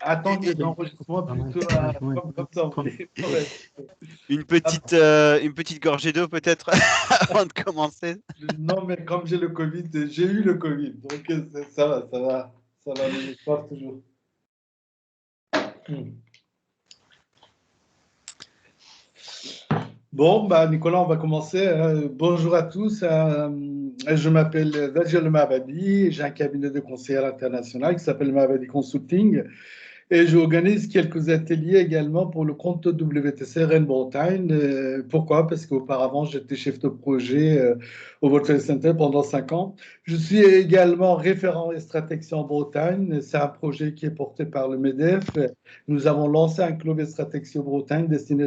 Attends Et- les enregistrements plutôt comme ça. Ouais. une petite gorgée d'eau peut-être avant de commencer. Non, mais comme j'ai le Covid, j'ai eu le Covid, donc ça va, mais je passe toujours. Hmm. Bon, bah, Nicolas, on va commencer. Bonjour à tous. Je m'appelle Vajel Mabadi. J'ai un cabinet de conseil international qui s'appelle Mabadi Consulting. Et j'organise quelques ateliers également pour le compte WTC Rennes-Bretagne. Pourquoi? Parce qu'auparavant, j'étais chef de projet au World Trade Center pendant 5 ans. Je suis également référent stratégie en Bretagne. C'est un projet qui est porté par le MEDEF. Nous avons lancé un club stratégie en Bretagne destiné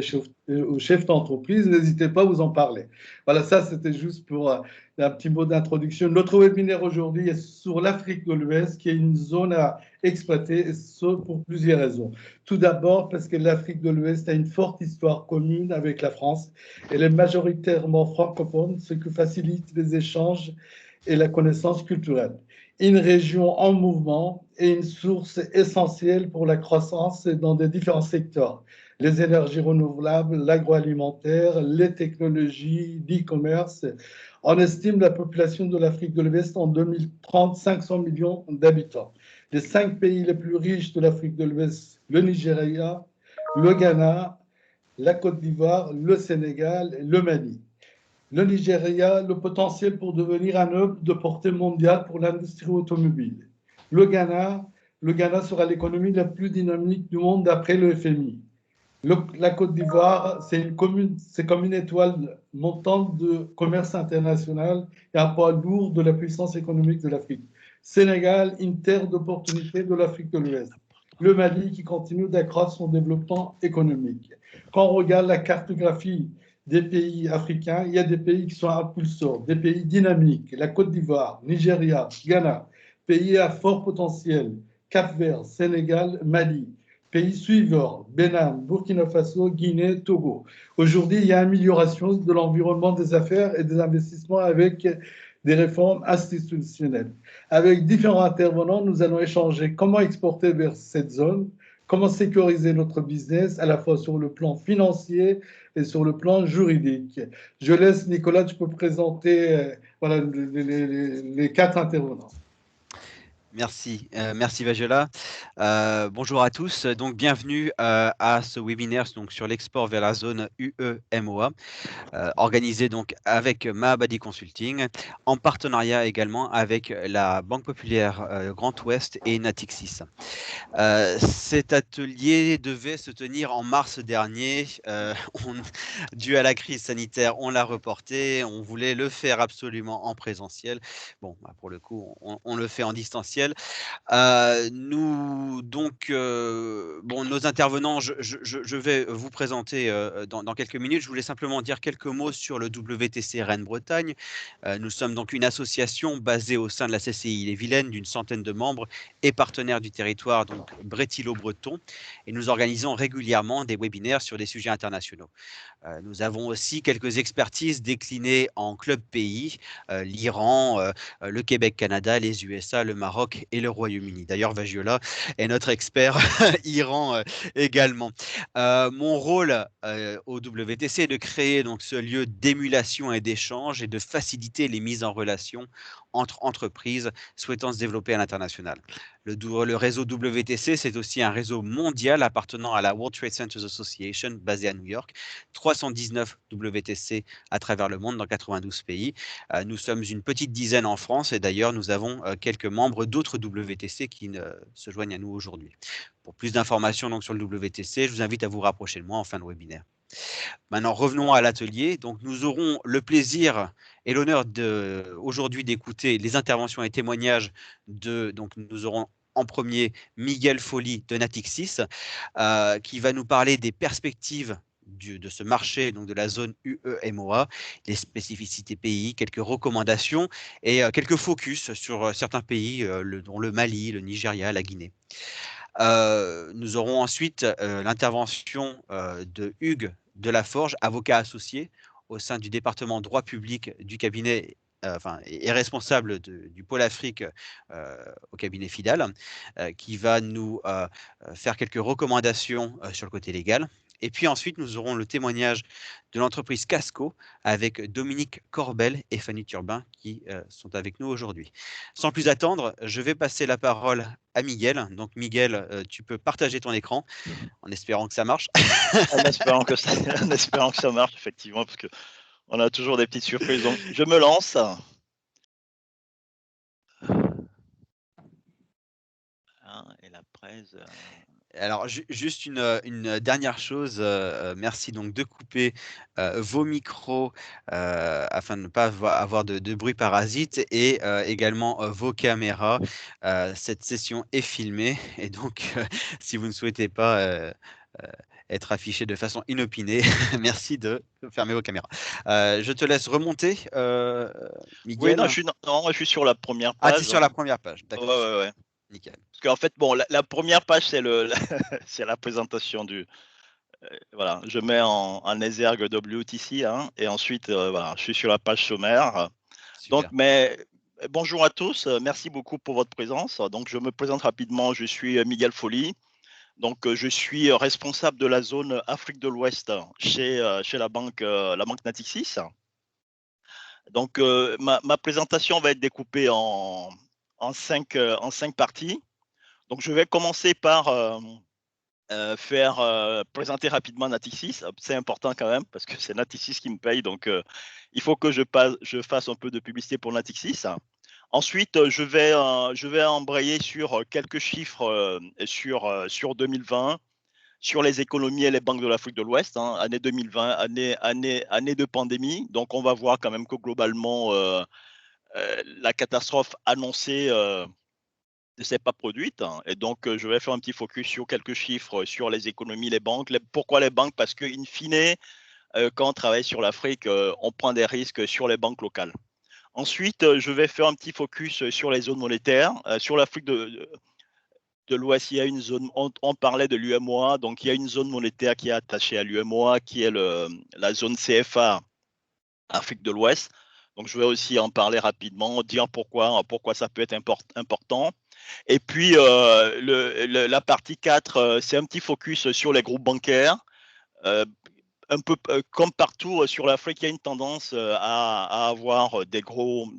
aux chefs d'entreprise. N'hésitez pas à vous en parler. Voilà, ça, c'était juste pour un petit mot d'introduction. Notre webinaire aujourd'hui est sur l'Afrique de l'Ouest, qui est une zone à exploiter pour plusieurs raisons. Tout d'abord, parce que l'Afrique de l'Ouest a une forte histoire commune avec la France. Elle est majoritairement francophone, ce qui facilite les échanges et la connaissance culturelle. Une région en mouvement et une source essentielle pour la croissance dans des différents secteurs. Les énergies renouvelables, l'agroalimentaire, les technologies, l'e-commerce. On estime la population de l'Afrique de l'Ouest en 2030, 500 millions d'habitants. Les 5 pays les plus riches de l'Afrique de l'Ouest, le Nigeria, le Ghana, la Côte d'Ivoire, le Sénégal et le Mali. Le Nigeria, le potentiel pour devenir un hub de portée mondiale pour l'industrie automobile. Le Ghana sera l'économie la plus dynamique du monde d'après le FMI. La Côte d'Ivoire, c'est comme une étoile montante de commerce international et un poids lourd de la puissance économique de l'Afrique. Sénégal, une terre d'opportunités de l'Afrique de l'Ouest. Le Mali qui continue d'accroître son développement économique. Quand on regarde la cartographie des pays africains, il y a des pays qui sont impulseurs, des pays dynamiques. La Côte d'Ivoire, Nigeria, Ghana, pays à fort potentiel. Cap-Vert, Sénégal, Mali. Pays suivants, Bénin, Burkina Faso, Guinée, Togo. Aujourd'hui, il y a amélioration de l'environnement des affaires et des investissements avec des réformes institutionnelles. Avec différents intervenants, nous allons échanger comment exporter vers cette zone, comment sécuriser notre business, à la fois sur le plan financier et sur le plan juridique. Je laisse Nicolas, tu peux présenter voilà, les 4 intervenants. Merci, merci Vagela. Bonjour à tous. Donc bienvenue à ce webinaire donc sur l'export vers la zone UE-MOA, organisé donc avec Mahabadi Consulting, en partenariat également avec la Banque Populaire Grand Ouest et Natixis. Cet atelier devait se tenir en mars dernier. Dû à la crise sanitaire, on l'a reporté. On voulait le faire absolument en présentiel. Bon, bah, pour le coup, on le fait en distanciel. Nous, donc, bon, nos intervenants, je vais vous présenter dans quelques minutes. Je voulais simplement dire quelques mots sur le WTC Rennes-Bretagne. Nous sommes donc une association basée au sein de la CCI Les Vilaines d'une centaine de membres et partenaires du territoire, donc brétilo-breton, et nous organisons régulièrement des webinaires sur des sujets internationaux. Nous avons aussi quelques expertises déclinées en clubs pays, l'Iran, le Québec-Canada, les USA, le Maroc et le Royaume-Uni. D'ailleurs, Vagiola est notre expert Iran également. Mon rôle au WTC est de créer donc ce lieu d'émulation et d'échange et de faciliter les mises en relation entre entreprises souhaitant se développer à l'international. Le réseau WTC, c'est aussi un réseau mondial appartenant à la World Trade Centers Association, basée à New York. 319 WTC à travers le monde dans 92 pays. Nous sommes une petite dizaine en France et d'ailleurs, nous avons quelques membres d'autres WTC qui se joignent à nous aujourd'hui. Pour plus d'informations donc, sur le WTC, je vous invite à vous rapprocher de moi en fin de webinaire. Maintenant, revenons à l'atelier. Donc, nous aurons le plaisir et l'honneur aujourd'hui d'écouter les interventions et témoignages donc nous aurons en premier Miguel Folly de Natixis, qui va nous parler des perspectives de ce marché, donc de la zone UE-MOA, les spécificités pays, quelques recommandations et quelques focus sur certains pays, dont le Mali, le Nigeria, la Guinée. Nous aurons ensuite l'intervention de Hugues Delaforge, avocat associé au sein du département droit public du cabinet est responsable du pôle Afrique au cabinet Fidal, qui va nous faire quelques recommandations sur le côté légal. Et puis ensuite, nous aurons le témoignage de l'entreprise Casco avec Dominique Corbel et Fanny Turbin qui sont avec nous aujourd'hui. Sans plus attendre, je vais passer la parole à Miguel. Donc Miguel, tu peux partager ton écran en espérant que ça marche. En espérant que ça marche, effectivement, parce qu'on a toujours des petites surprises. Donc, je me lance. Et la presse. Alors, juste une dernière chose, merci donc de couper vos micros afin de ne pas avoir de bruit parasite et également vos caméras. Cette session est filmée et donc si vous ne souhaitez pas être affiché de façon inopinée, merci de fermer vos caméras. Je te laisse remonter, Miguel. Oui, non, je suis sur la première page. Ah, tu es sur la première page, d'accord. Ouais. Nickel. Parce qu'en fait, bon, la première page, c'est c'est la présentation du. Voilà, je mets en exergue WTC, hein, et ensuite, voilà, je suis sur la page sommaire. Super. Donc, bonjour à tous, merci beaucoup pour votre présence. Donc, je me présente rapidement, je suis Miguel Folly. Donc, je suis responsable de la zone Afrique de l'Ouest chez la banque Natixis. Donc, ma présentation va être découpée en 5 parties. Donc, je vais commencer par présenter rapidement Natixis. C'est important quand même parce que c'est Natixis qui me paye. Donc, il faut que je fasse un peu de publicité pour Natixis. Ensuite, je vais embrayer sur quelques chiffres sur 2020, sur les économies et les banques de l'Afrique de l'Ouest, hein, année 2020, année de pandémie. Donc, on va voir quand même que globalement, la catastrophe annoncée ne s'est pas produite. Hein, et donc, je vais faire un petit focus sur quelques chiffres sur les économies, les banques. Pourquoi les banques? Parce qu'in fine, quand on travaille sur l'Afrique, on prend des risques sur les banques locales. Ensuite, je vais faire un petit focus sur les zones monétaires. Sur l'Afrique de l'Ouest, il y a une zone, on parlait de l'UMOA, donc il y a une zone monétaire qui est attachée à l'UMOA, qui est la zone CFA Afrique de l'Ouest. Donc, je vais aussi en parler rapidement, dire pourquoi ça peut être important. Et puis, la partie 4, c'est un petit focus sur les groupes bancaires. Un peu comme partout sur l'Afrique, il y a une tendance à avoir des groupes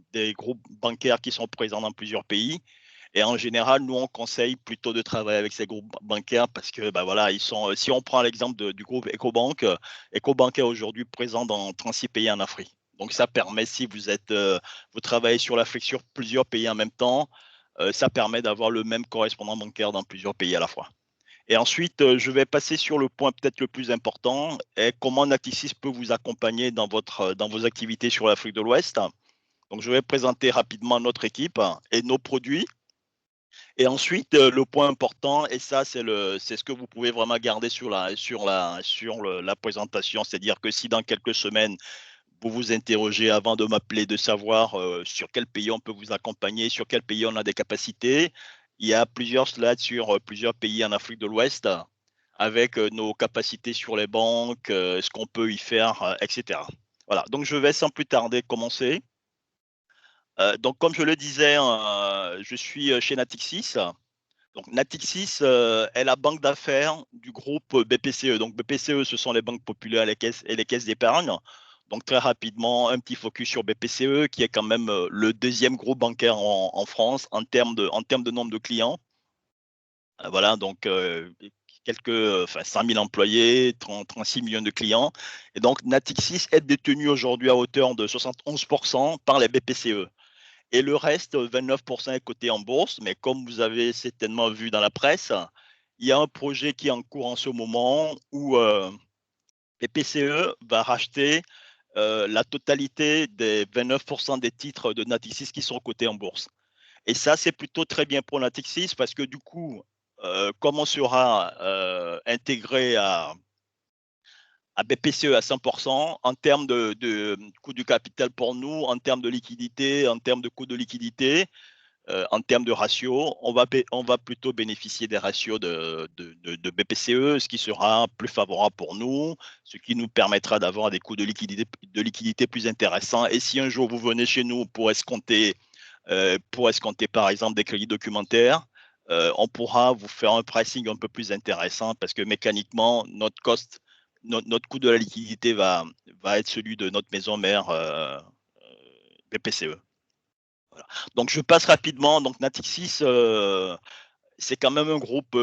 bancaires qui sont présents dans plusieurs pays. Et en général, nous, on conseille plutôt de travailler avec ces groupes bancaires parce que, voilà, si on prend l'exemple du groupe EcoBank, EcoBank est aujourd'hui présent dans 36 pays en Afrique. Donc, ça permet, si vous travaillez sur l'Afrique, sur plusieurs pays en même temps, ça permet d'avoir le même correspondant bancaire dans plusieurs pays à la fois. Et ensuite, je vais passer sur le point peut-être le plus important, et comment Natixis peut vous accompagner dans vos activités sur l'Afrique de l'Ouest. Donc, je vais présenter rapidement notre équipe et nos produits. Et ensuite, le point important, et ça, c'est ce que vous pouvez vraiment garder sur la présentation, c'est-à-dire que si dans quelques semaines, vous vous interrogez avant de m'appeler, de savoir sur quel pays on peut vous accompagner, sur quel pays on a des capacités, il y a plusieurs slides sur plusieurs pays en Afrique de l'Ouest avec nos capacités sur les banques, ce qu'on peut y faire, etc. Voilà, donc je vais sans plus tarder commencer. Donc, comme je le disais, je suis chez Natixis. Donc, Natixis est la banque d'affaires du groupe BPCE. Donc, BPCE, ce sont les banques populaires et les caisses d'épargne. Donc, très rapidement, un petit focus sur BPCE, qui est quand même le deuxième groupe bancaire en France en termes de nombre de clients. Voilà, donc 100 000 employés, 36 millions de clients. Et donc, Natixis est détenu aujourd'hui à hauteur de 71% par les BPCE. Et le reste, 29% est coté en bourse. Mais comme vous avez certainement vu dans la presse, il y a un projet qui est en cours en ce moment où BPCE va racheter la totalité des 29% des titres de Natixis qui sont cotés en bourse. Et ça, c'est plutôt très bien pour Natixis parce que du coup, comme on sera intégré à BPCE à 100%, en termes de coût du capital pour nous, en termes de liquidité, en termes de coût de liquidité, en termes de ratio, on va plutôt bénéficier des ratios de BPCE, ce qui sera plus favorable pour nous, ce qui nous permettra d'avoir des coûts de liquidité plus intéressants. Et si un jour vous venez chez nous pour escompter par exemple des crédits documentaires, on pourra vous faire un pricing un peu plus intéressant parce que mécaniquement, notre coût de la liquidité va être celui de notre maison mère BPCE. Voilà. Donc, je passe rapidement. Donc, Natixis, c'est quand même un groupe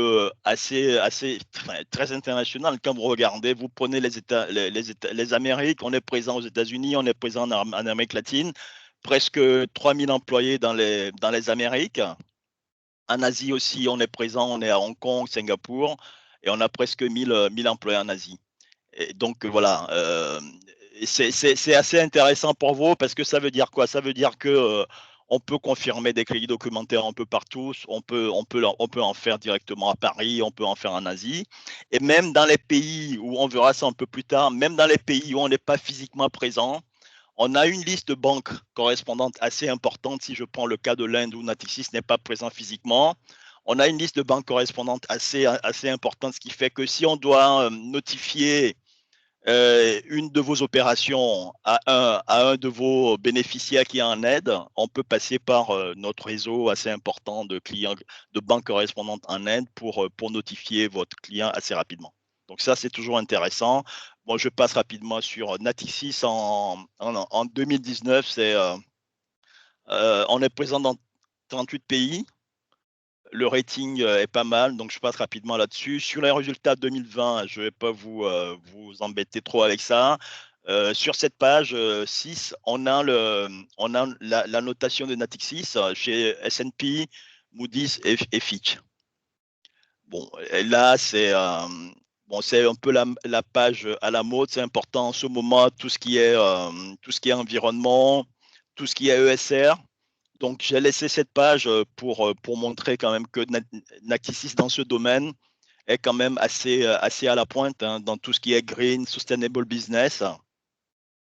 très international. Quand vous regardez, vous prenez les Amériques, on est présent aux États-Unis, on est présent en Amérique latine, presque 3000 employés dans les Amériques. En Asie aussi, on est présent, on est à Hong Kong, Singapour, et on a presque 1000 employés en Asie. Et donc, voilà, c'est assez intéressant pour vous parce que ça veut dire quoi? Ça veut dire que on peut confirmer des crédits documentaires un peu partout, on peut en faire directement à Paris, on peut en faire en Asie. Et même dans les pays où on verra ça un peu plus tard, même dans les pays où on n'est pas physiquement présent, on a une liste de banques correspondantes assez importante. Si je prends le cas de l'Inde où Natixis n'est pas présent physiquement, on a une liste de banques correspondantes assez importante, ce qui fait que si on doit notifier une de vos opérations à un de vos bénéficiaires qui est en aide, on peut passer par notre réseau assez important de clients, de banques correspondantes en aide pour notifier votre client assez rapidement. Donc ça, c'est toujours intéressant. Bon, je passe rapidement sur Natixis en 2019. On est présent dans 38 pays. Le rating est pas mal, donc je passe rapidement là-dessus. Sur les résultats 2020, je ne vais pas vous embêter trop avec ça. Sur cette page 6, on a la notation de Natixis chez S&P, Moody's et Fitch. Bon, et là, c'est un peu la page à la mode. C'est important en ce moment, tout ce qui est environnement, tout ce qui est ESR. Donc, j'ai laissé cette page pour montrer quand même que Natixis dans ce domaine est quand même assez à la pointe dans tout ce qui est green, sustainable business.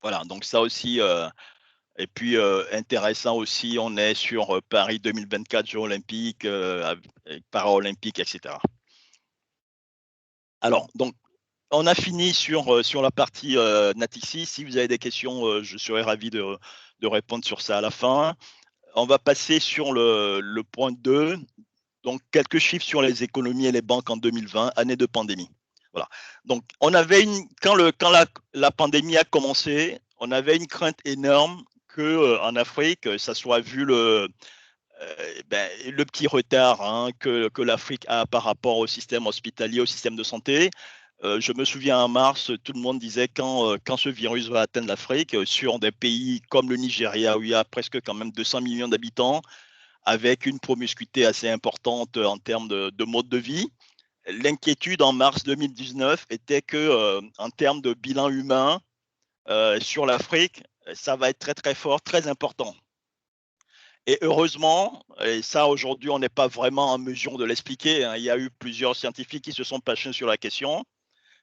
Voilà, donc ça aussi. Et puis, intéressant aussi, on est sur Paris 2024, Jeux olympiques, paralympiques, etc. Alors, donc, on a fini sur la partie Natixis. Si vous avez des questions, je serai ravi de répondre sur ça à la fin. On va passer sur le point 2. Donc, quelques chiffres sur les économies et les banques en 2020, année de pandémie. Voilà. Donc, on avait quand la pandémie a commencé, on avait une crainte énorme que en Afrique, ça soit vu le petit retard que l'Afrique a par rapport au système hospitalier, au système de santé. Je me souviens en mars, tout le monde disait quand ce virus va atteindre l'Afrique, sur des pays comme le Nigeria, où il y a presque quand même 200 millions d'habitants, avec une promiscuité assez importante en termes de mode de vie. L'inquiétude en mars 2019 était que, en termes de bilan humain sur l'Afrique, ça va être très très fort, très important. Et heureusement, et ça aujourd'hui on n'est pas vraiment en mesure de l'expliquer, il y a eu plusieurs scientifiques qui se sont penchés sur la question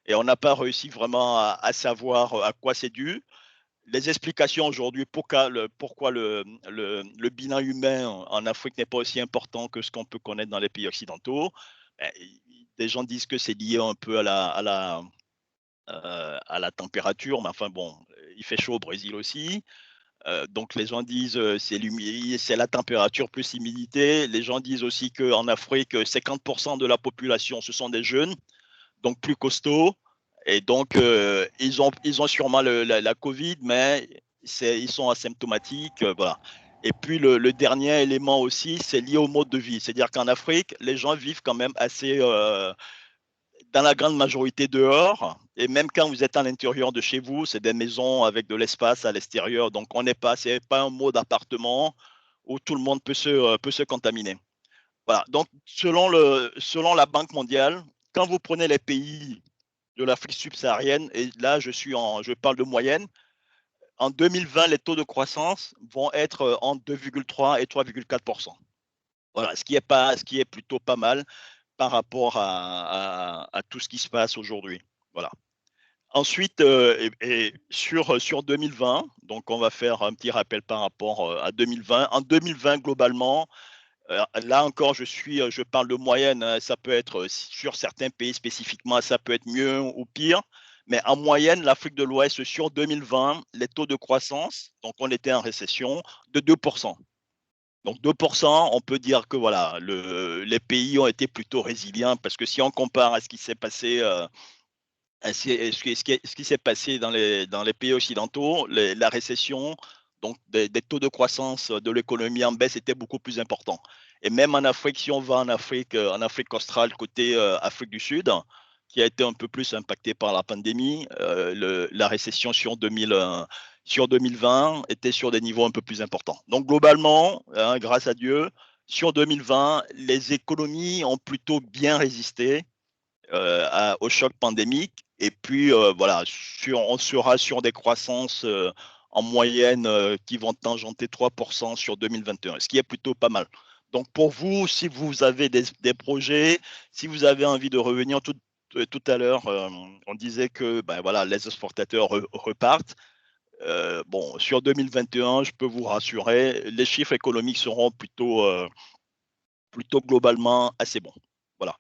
et on n'a pas réussi vraiment à savoir à quoi c'est dû. Les explications aujourd'hui pourquoi le bilan humain en Afrique n'est pas aussi important que ce qu'on peut connaître dans les pays occidentaux. Des gens disent que c'est lié un peu à la température, mais enfin bon, il fait chaud au Brésil aussi. Donc les gens disent c'est la température plus l'humidité. Les gens disent aussi qu'en Afrique, 50% de la population, ce sont des jeunes, donc plus costauds. Et donc, ils ont sûrement la Covid, mais ils sont asymptomatiques. Voilà. Et puis, le dernier élément aussi, c'est lié au mode de vie. C'est-à-dire qu'en Afrique, les gens vivent quand même assez, dans la grande majorité dehors. Et même quand vous êtes à l'intérieur de chez vous, c'est des maisons avec de l'espace à l'extérieur. Donc, c'est pas un mode appartement où tout le monde peut se contaminer. Voilà. Donc, selon la Banque mondiale, quand vous prenez les pays de l'Afrique subsaharienne, et là, je parle de moyenne, en 2020, les taux de croissance vont être entre 2,3 et 3,4%. Voilà, ce qui est plutôt pas mal par rapport à tout ce qui se passe aujourd'hui. Voilà. Ensuite, et sur 2020, donc on va faire un petit rappel par rapport à 2020. En 2020, globalement, Là encore, je parle de moyenne, hein, ça peut être sur certains pays spécifiquement, ça peut être mieux ou pire. Mais en moyenne, l'Afrique de l'Ouest, sur 2020, les taux de croissance, donc on était en récession, de 2%. Donc 2%, on peut dire que voilà, les pays ont été plutôt résilients parce que si on compare à ce qui s'est passé, ce qui s'est passé dans les pays occidentaux, la récession, donc des taux de croissance de l'économie en baisse étaient beaucoup plus importants. Et même en Afrique, si on va en Afrique australe, côté Afrique du Sud, qui a été un peu plus impactée par la pandémie, la récession sur 2020 était sur des niveaux un peu plus importants. Donc globalement, hein, grâce à Dieu, sur 2020, les économies ont plutôt bien résisté au choc pandémique. Et puis, voilà, on sera sur des croissances en moyenne qui vont tangenter 3% sur 2021, ce qui est plutôt pas mal. Donc, pour vous, si vous avez des projets, si vous avez envie de revenir tout à l'heure, on disait que ben, voilà, les exportateurs repartent. Bon, sur 2021, je peux vous rassurer, les chiffres économiques seront plutôt globalement assez bons. Voilà.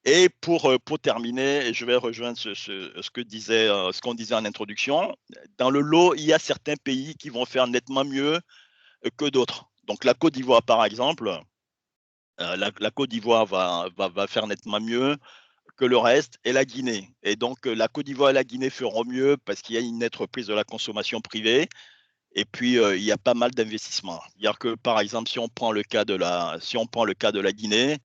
Et pour terminer, je vais rejoindre ce qu'on disait en introduction. Dans le lot, il y a certains pays qui vont faire nettement mieux que d'autres. Donc la Côte d'Ivoire, par exemple, la Côte d'Ivoire va faire nettement mieux que le reste, et la Guinée. Et donc la Côte d'Ivoire et la Guinée feront mieux parce qu'il y a une nette reprise de la consommation privée. Et puis, il y a pas mal d'investissements. C'est-à-dire que, par exemple, si on prend le cas de la Guinée,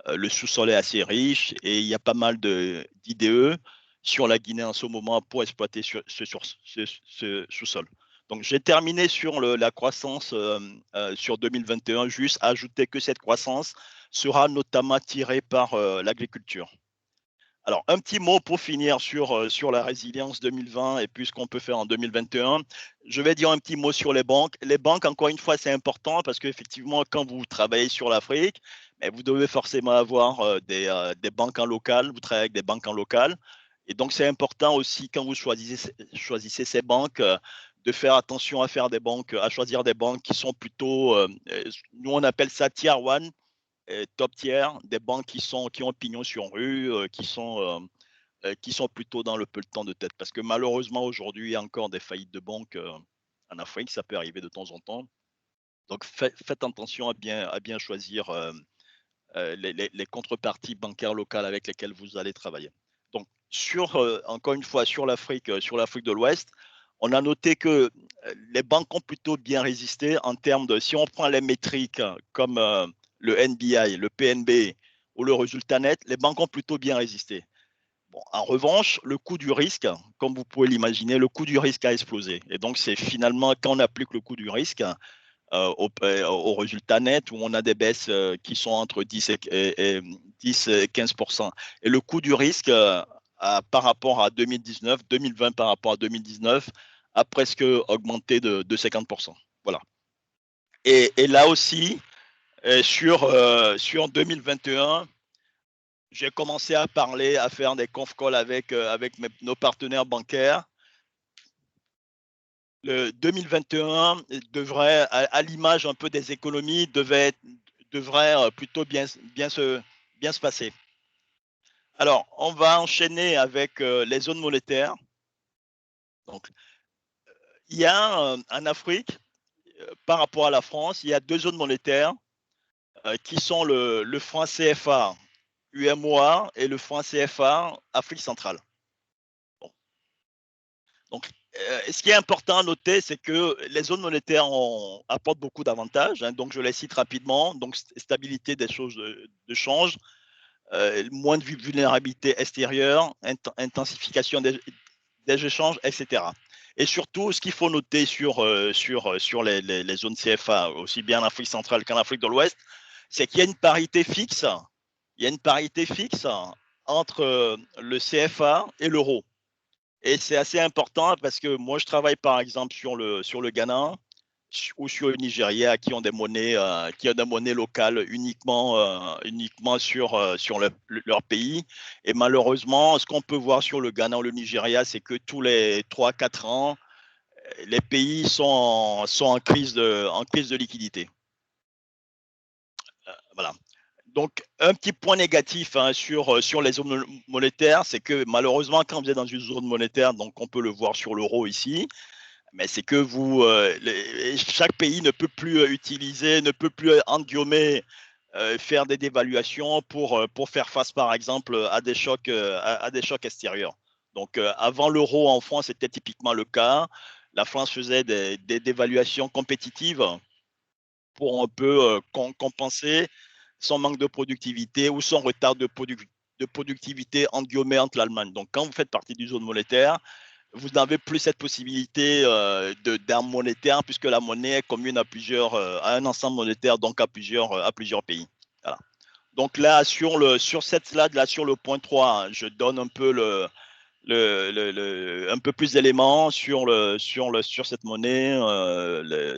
le sous-sol est assez riche et il y a pas mal d'IDE sur la Guinée en ce moment pour exploiter ce sous-sol. Donc, j'ai terminé sur la croissance sur 2021, juste ajouter que cette croissance sera notamment tirée par l'agriculture. Alors, un petit mot pour finir sur la résilience 2020 et puis ce qu'on peut faire en 2021. Je vais dire un petit mot sur les banques. Les banques, encore une fois, c'est important parce qu'effectivement, quand vous travaillez sur l'Afrique, vous devez forcément avoir des banques en local. Vous travaillez avec des banques en local. Et donc, c'est important aussi quand vous choisissez ces banques de faire attention à choisir des banques qui sont plutôt, nous on appelle ça tier one, top tier, des banques qui ont pignon sur rue, qui sont plutôt dans le peloton de tête. Parce que malheureusement, aujourd'hui, il y a encore des faillites de banques en Afrique, ça peut arriver de temps en temps. Donc faites attention à bien choisir les contreparties bancaires locales avec lesquelles vous allez travailler. Donc encore une fois, sur l'Afrique de l'Ouest, on a noté que les banques ont plutôt bien résisté en termes de, si on prend les métriques comme le NBI, le PNB ou le résultat net, les banques ont plutôt bien résisté. Bon, en revanche, le coût du risque, comme vous pouvez l'imaginer, le coût du risque a explosé. Et donc, c'est finalement quand on applique le coût du risque au résultat net, où on a des baisses qui sont entre 10 et 15%. Et le coût du risque par rapport à 2019, 2020 par rapport à 2019, a presque augmenté de 50%. Voilà. Et là aussi, sur 2021, j'ai commencé à faire des conf calls avec nos partenaires bancaires. Le 2021 devrait, à l'image un peu des économies, devrait plutôt bien se passer. Alors, on va enchaîner avec les zones monétaires. Donc, il y a en Afrique, par rapport à la France, il y a deux zones monétaires qui sont le franc CFA UMOA et le franc CFA Afrique centrale. Bon. Donc, ce qui est important à noter, c'est que les zones monétaires apportent beaucoup d'avantages. Hein, donc, je les cite rapidement. Donc, stabilité des choses de change, moins de vulnérabilité extérieure, intensification des échanges, etc. Et surtout, ce qu'il faut noter sur les zones CFA, aussi bien en Afrique centrale qu'en Afrique de l'Ouest, c'est qu'il y a une parité fixe. Il y a une parité fixe entre le CFA et l'euro. Et c'est assez important parce que moi, je travaille par exemple sur le Ghana ou sur le Nigeria qui ont des monnaies locales uniquement sur leur pays. Et malheureusement, ce qu'on peut voir sur le Ghana ou le Nigeria, c'est que tous les 3-4 ans, les pays sont en crise de liquidité. Voilà. Donc, un petit point négatif sur les zones monétaires, c'est que malheureusement, quand vous êtes dans une zone monétaire, donc on peut le voir sur l'euro ici, mais c'est que chaque pays ne peut plus utiliser, ne peut plus, entre guillemets, faire des dévaluations pour faire face, par exemple, à des chocs extérieurs. Donc, avant l'euro en France, c'était typiquement le cas. La France faisait des dévaluations compétitives pour un peu compenser son manque de productivité ou son retard de productivité entre guillemets entre l'Allemagne. Donc, quand vous faites partie d'une zone monétaire, vous n'avez plus cette possibilité d'arme monétaire puisque la monnaie est commune à un ensemble monétaire, donc à plusieurs pays. Voilà. Donc là, sur cette slide-là, sur le point 3, je donne un peu un peu plus d'éléments sur cette monnaie.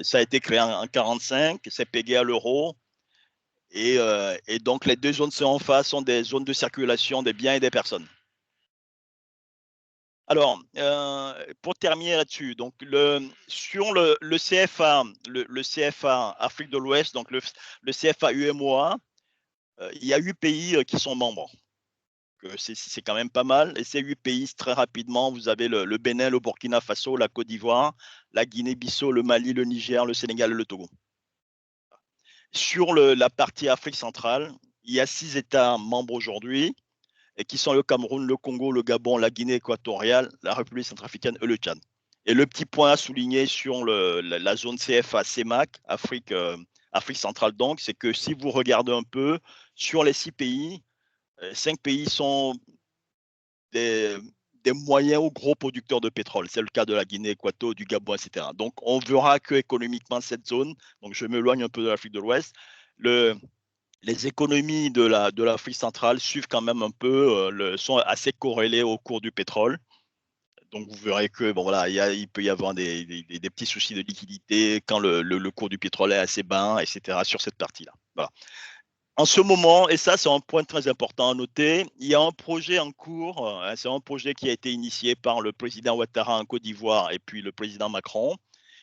Ça a été créé en 1945, c'est payé à l'euro. Et donc, les deux zones en face sont des zones de circulation des biens et des personnes. Alors, pour terminer là-dessus, donc sur le CFA, le CFA Afrique de l'Ouest, donc le CFA UEMOA, il y a 8 pays qui sont membres. C'est quand même pas mal. Et ces 8 pays, très rapidement, vous avez le Bénin, le Burkina Faso, la Côte d'Ivoire, la Guinée-Bissau, le Mali, le Niger, le Sénégal et le Togo. Sur la partie Afrique centrale, il y a 6 États membres aujourd'hui, et qui sont le Cameroun, le Congo, le Gabon, la Guinée équatoriale, la République centrafricaine et le Tchad. Et le petit point à souligner sur la zone CFA CEMAC, Afrique centrale donc, c'est que si vous regardez un peu, sur les 6 pays, 5 pays sont des moyens ou gros producteurs de pétrole. C'est le cas de la Guinée équatoriale, du Gabon, etc. Donc, on verra que économiquement, cette zone, donc je m'éloigne un peu de l'Afrique de l'Ouest, les économies de l'Afrique centrale suivent quand même un peu, sont assez corrélées au cours du pétrole. Donc, vous verrez que bon, voilà, il peut y avoir des petits soucis de liquidité quand le cours du pétrole est assez bas, etc. sur cette partie-là. Voilà. En ce moment, et ça c'est un point très important à noter, il y a un projet en cours, c'est un projet qui a été initié par le président Ouattara en Côte d'Ivoire et puis le président Macron.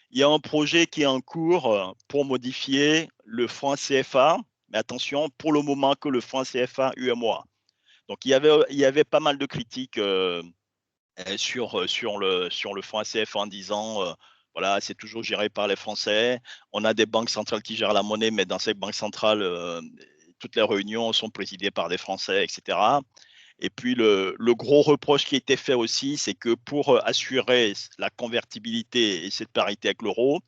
Il y a un projet qui est en cours pour modifier le franc CFA, mais attention, pour le moment que le franc CFA UEMOA. Donc il y avait pas mal de critiques sur le franc CFA en disant voilà, c'est toujours géré par les Français. On a des banques centrales qui gèrent la monnaie, mais dans ces banques centrales, toutes les réunions sont présidées par des Français, etc. Et puis, le gros reproche qui était fait aussi, c'est que pour assurer la convertibilité et cette parité avec l'euro,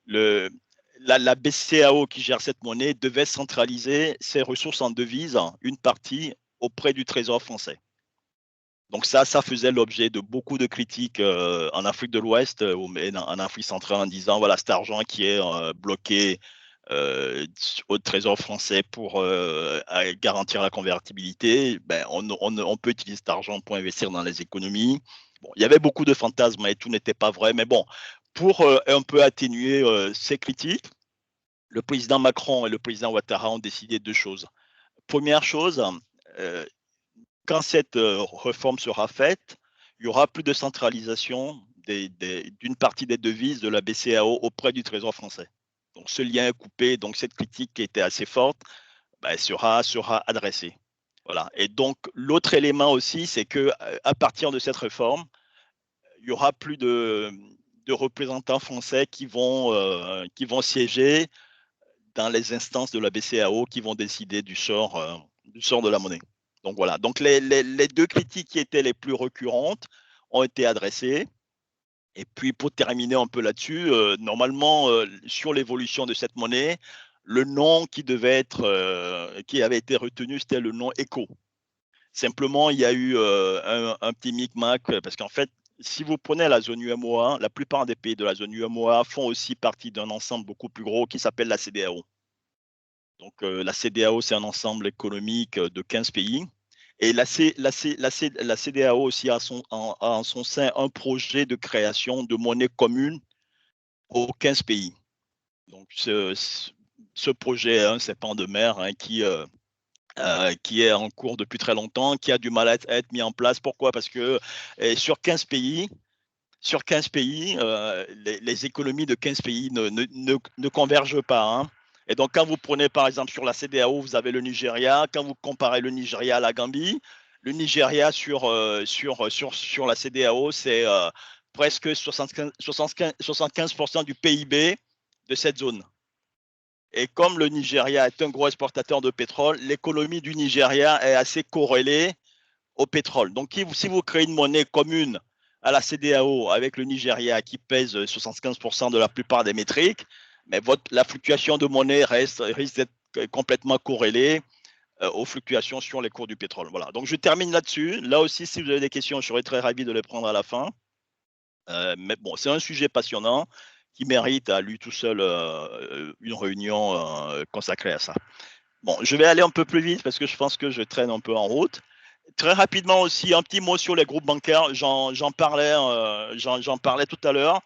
la BCEAO qui gère cette monnaie devait centraliser ses ressources en devises, une partie auprès du Trésor français. Donc ça faisait l'objet de beaucoup de critiques en Afrique de l'Ouest et en Afrique centrale en disant voilà, cet argent qui est bloqué au Trésor français pour garantir la convertibilité, ben, on peut utiliser cet argent pour investir dans les économies. Bon, il y avait beaucoup de fantasmes et tout n'était pas vrai, mais bon, pour un peu atténuer ces critiques, le président Macron et le président Ouattara ont décidé 2 choses. Première chose, quand cette réforme sera faite, il y aura plus de centralisation d'une partie des devises de la BCEAO auprès du Trésor français. Donc ce lien est coupé, donc cette critique qui était assez forte ben, sera adressée. Voilà. Et donc l'autre élément aussi, c'est que à partir de cette réforme, il y aura plus de représentants français qui vont siéger dans les instances de la BCEAO qui vont décider du sort de la monnaie. Donc voilà. Donc les 2 critiques qui étaient les plus récurrentes ont été adressées. Et puis pour terminer un peu là-dessus, normalement sur l'évolution de cette monnaie, le nom qui avait été retenu, c'était le nom ECO. Simplement, il y a eu un petit micmac parce qu'en fait, si vous prenez la zone UEMOA, la plupart des pays de la zone UEMOA font aussi partie d'un ensemble beaucoup plus gros qui s'appelle la CEDEAO. Donc la CEDEAO, c'est un ensemble économique de 15 pays. Et la CEDEAO aussi a en son sein un projet de création de monnaie commune aux 15 pays. Donc ce projet est un serpent de mer qui est en cours depuis très longtemps, qui a du mal à être mis en place. Pourquoi? Parce que sur 15 pays, les économies de 15 pays ne convergent pas. Et donc, quand vous prenez par exemple sur la CEDEAO, vous avez le Nigeria. Quand vous comparez le Nigeria à la Gambie, le Nigeria sur la CEDEAO, c'est presque 75% du PIB de cette zone. Et comme le Nigeria est un gros exportateur de pétrole, l'économie du Nigeria est assez corrélée au pétrole. Donc, si vous créez une monnaie commune à la CEDEAO avec le Nigeria qui pèse 75% de la plupart des métriques, mais la fluctuation de monnaie risque d'être complètement corrélée aux fluctuations sur les cours du pétrole. Voilà. Donc, je termine là-dessus. Là aussi, si vous avez des questions, je serai très ravi de les prendre à la fin. Mais bon, c'est un sujet passionnant qui mérite à lui tout seul une réunion consacrée à ça. Bon, je vais aller un peu plus vite parce que je pense que je traîne un peu en route. Très rapidement aussi, un petit mot sur les groupes bancaires. J'en parlais tout à l'heure.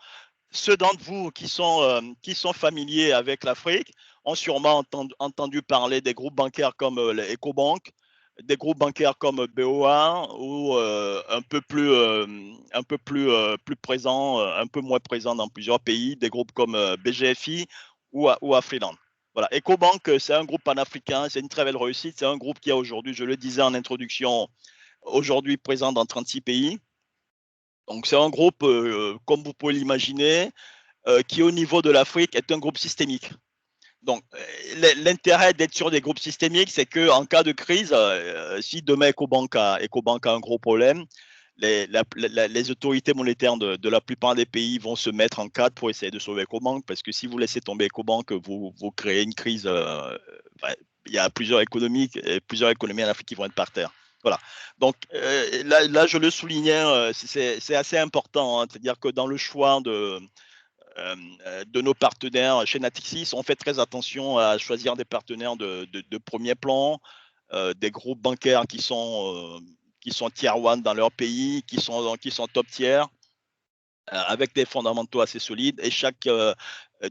Ceux d'entre vous qui sont familiers avec l'Afrique ont sûrement entendu parler des groupes bancaires comme les Ecobank, des groupes bancaires comme BOA ou un peu présents, un peu moins présents dans plusieurs pays, des groupes comme BGFI ou Afriland. Voilà, Ecobank, c'est un groupe panafricain, c'est une très belle réussite, c'est un groupe qui a aujourd'hui, je le disais en introduction, aujourd'hui présent dans 36 pays. Donc c'est un groupe, comme vous pouvez l'imaginer, qui au niveau de l'Afrique est un groupe systémique. Donc, l'intérêt d'être sur des groupes systémiques, c'est qu'en cas de crise, si demain Ecobank a un gros problème, les autorités monétaires de la plupart des pays vont se mettre en cadre pour essayer de sauver Ecobank, parce que si vous laissez tomber Ecobank, vous créez une crise. Il y a plusieurs économies en Afrique qui vont être par terre. Voilà. Donc là, je le soulignais, c'est assez important, hein, c'est-à-dire que dans le choix de nos partenaires chez Natixis, on fait très attention à choisir des partenaires de premier plan, des groupes bancaires qui sont tier 1 dans leur pays, qui sont top tier, avec des fondamentaux assez solides. Et chaque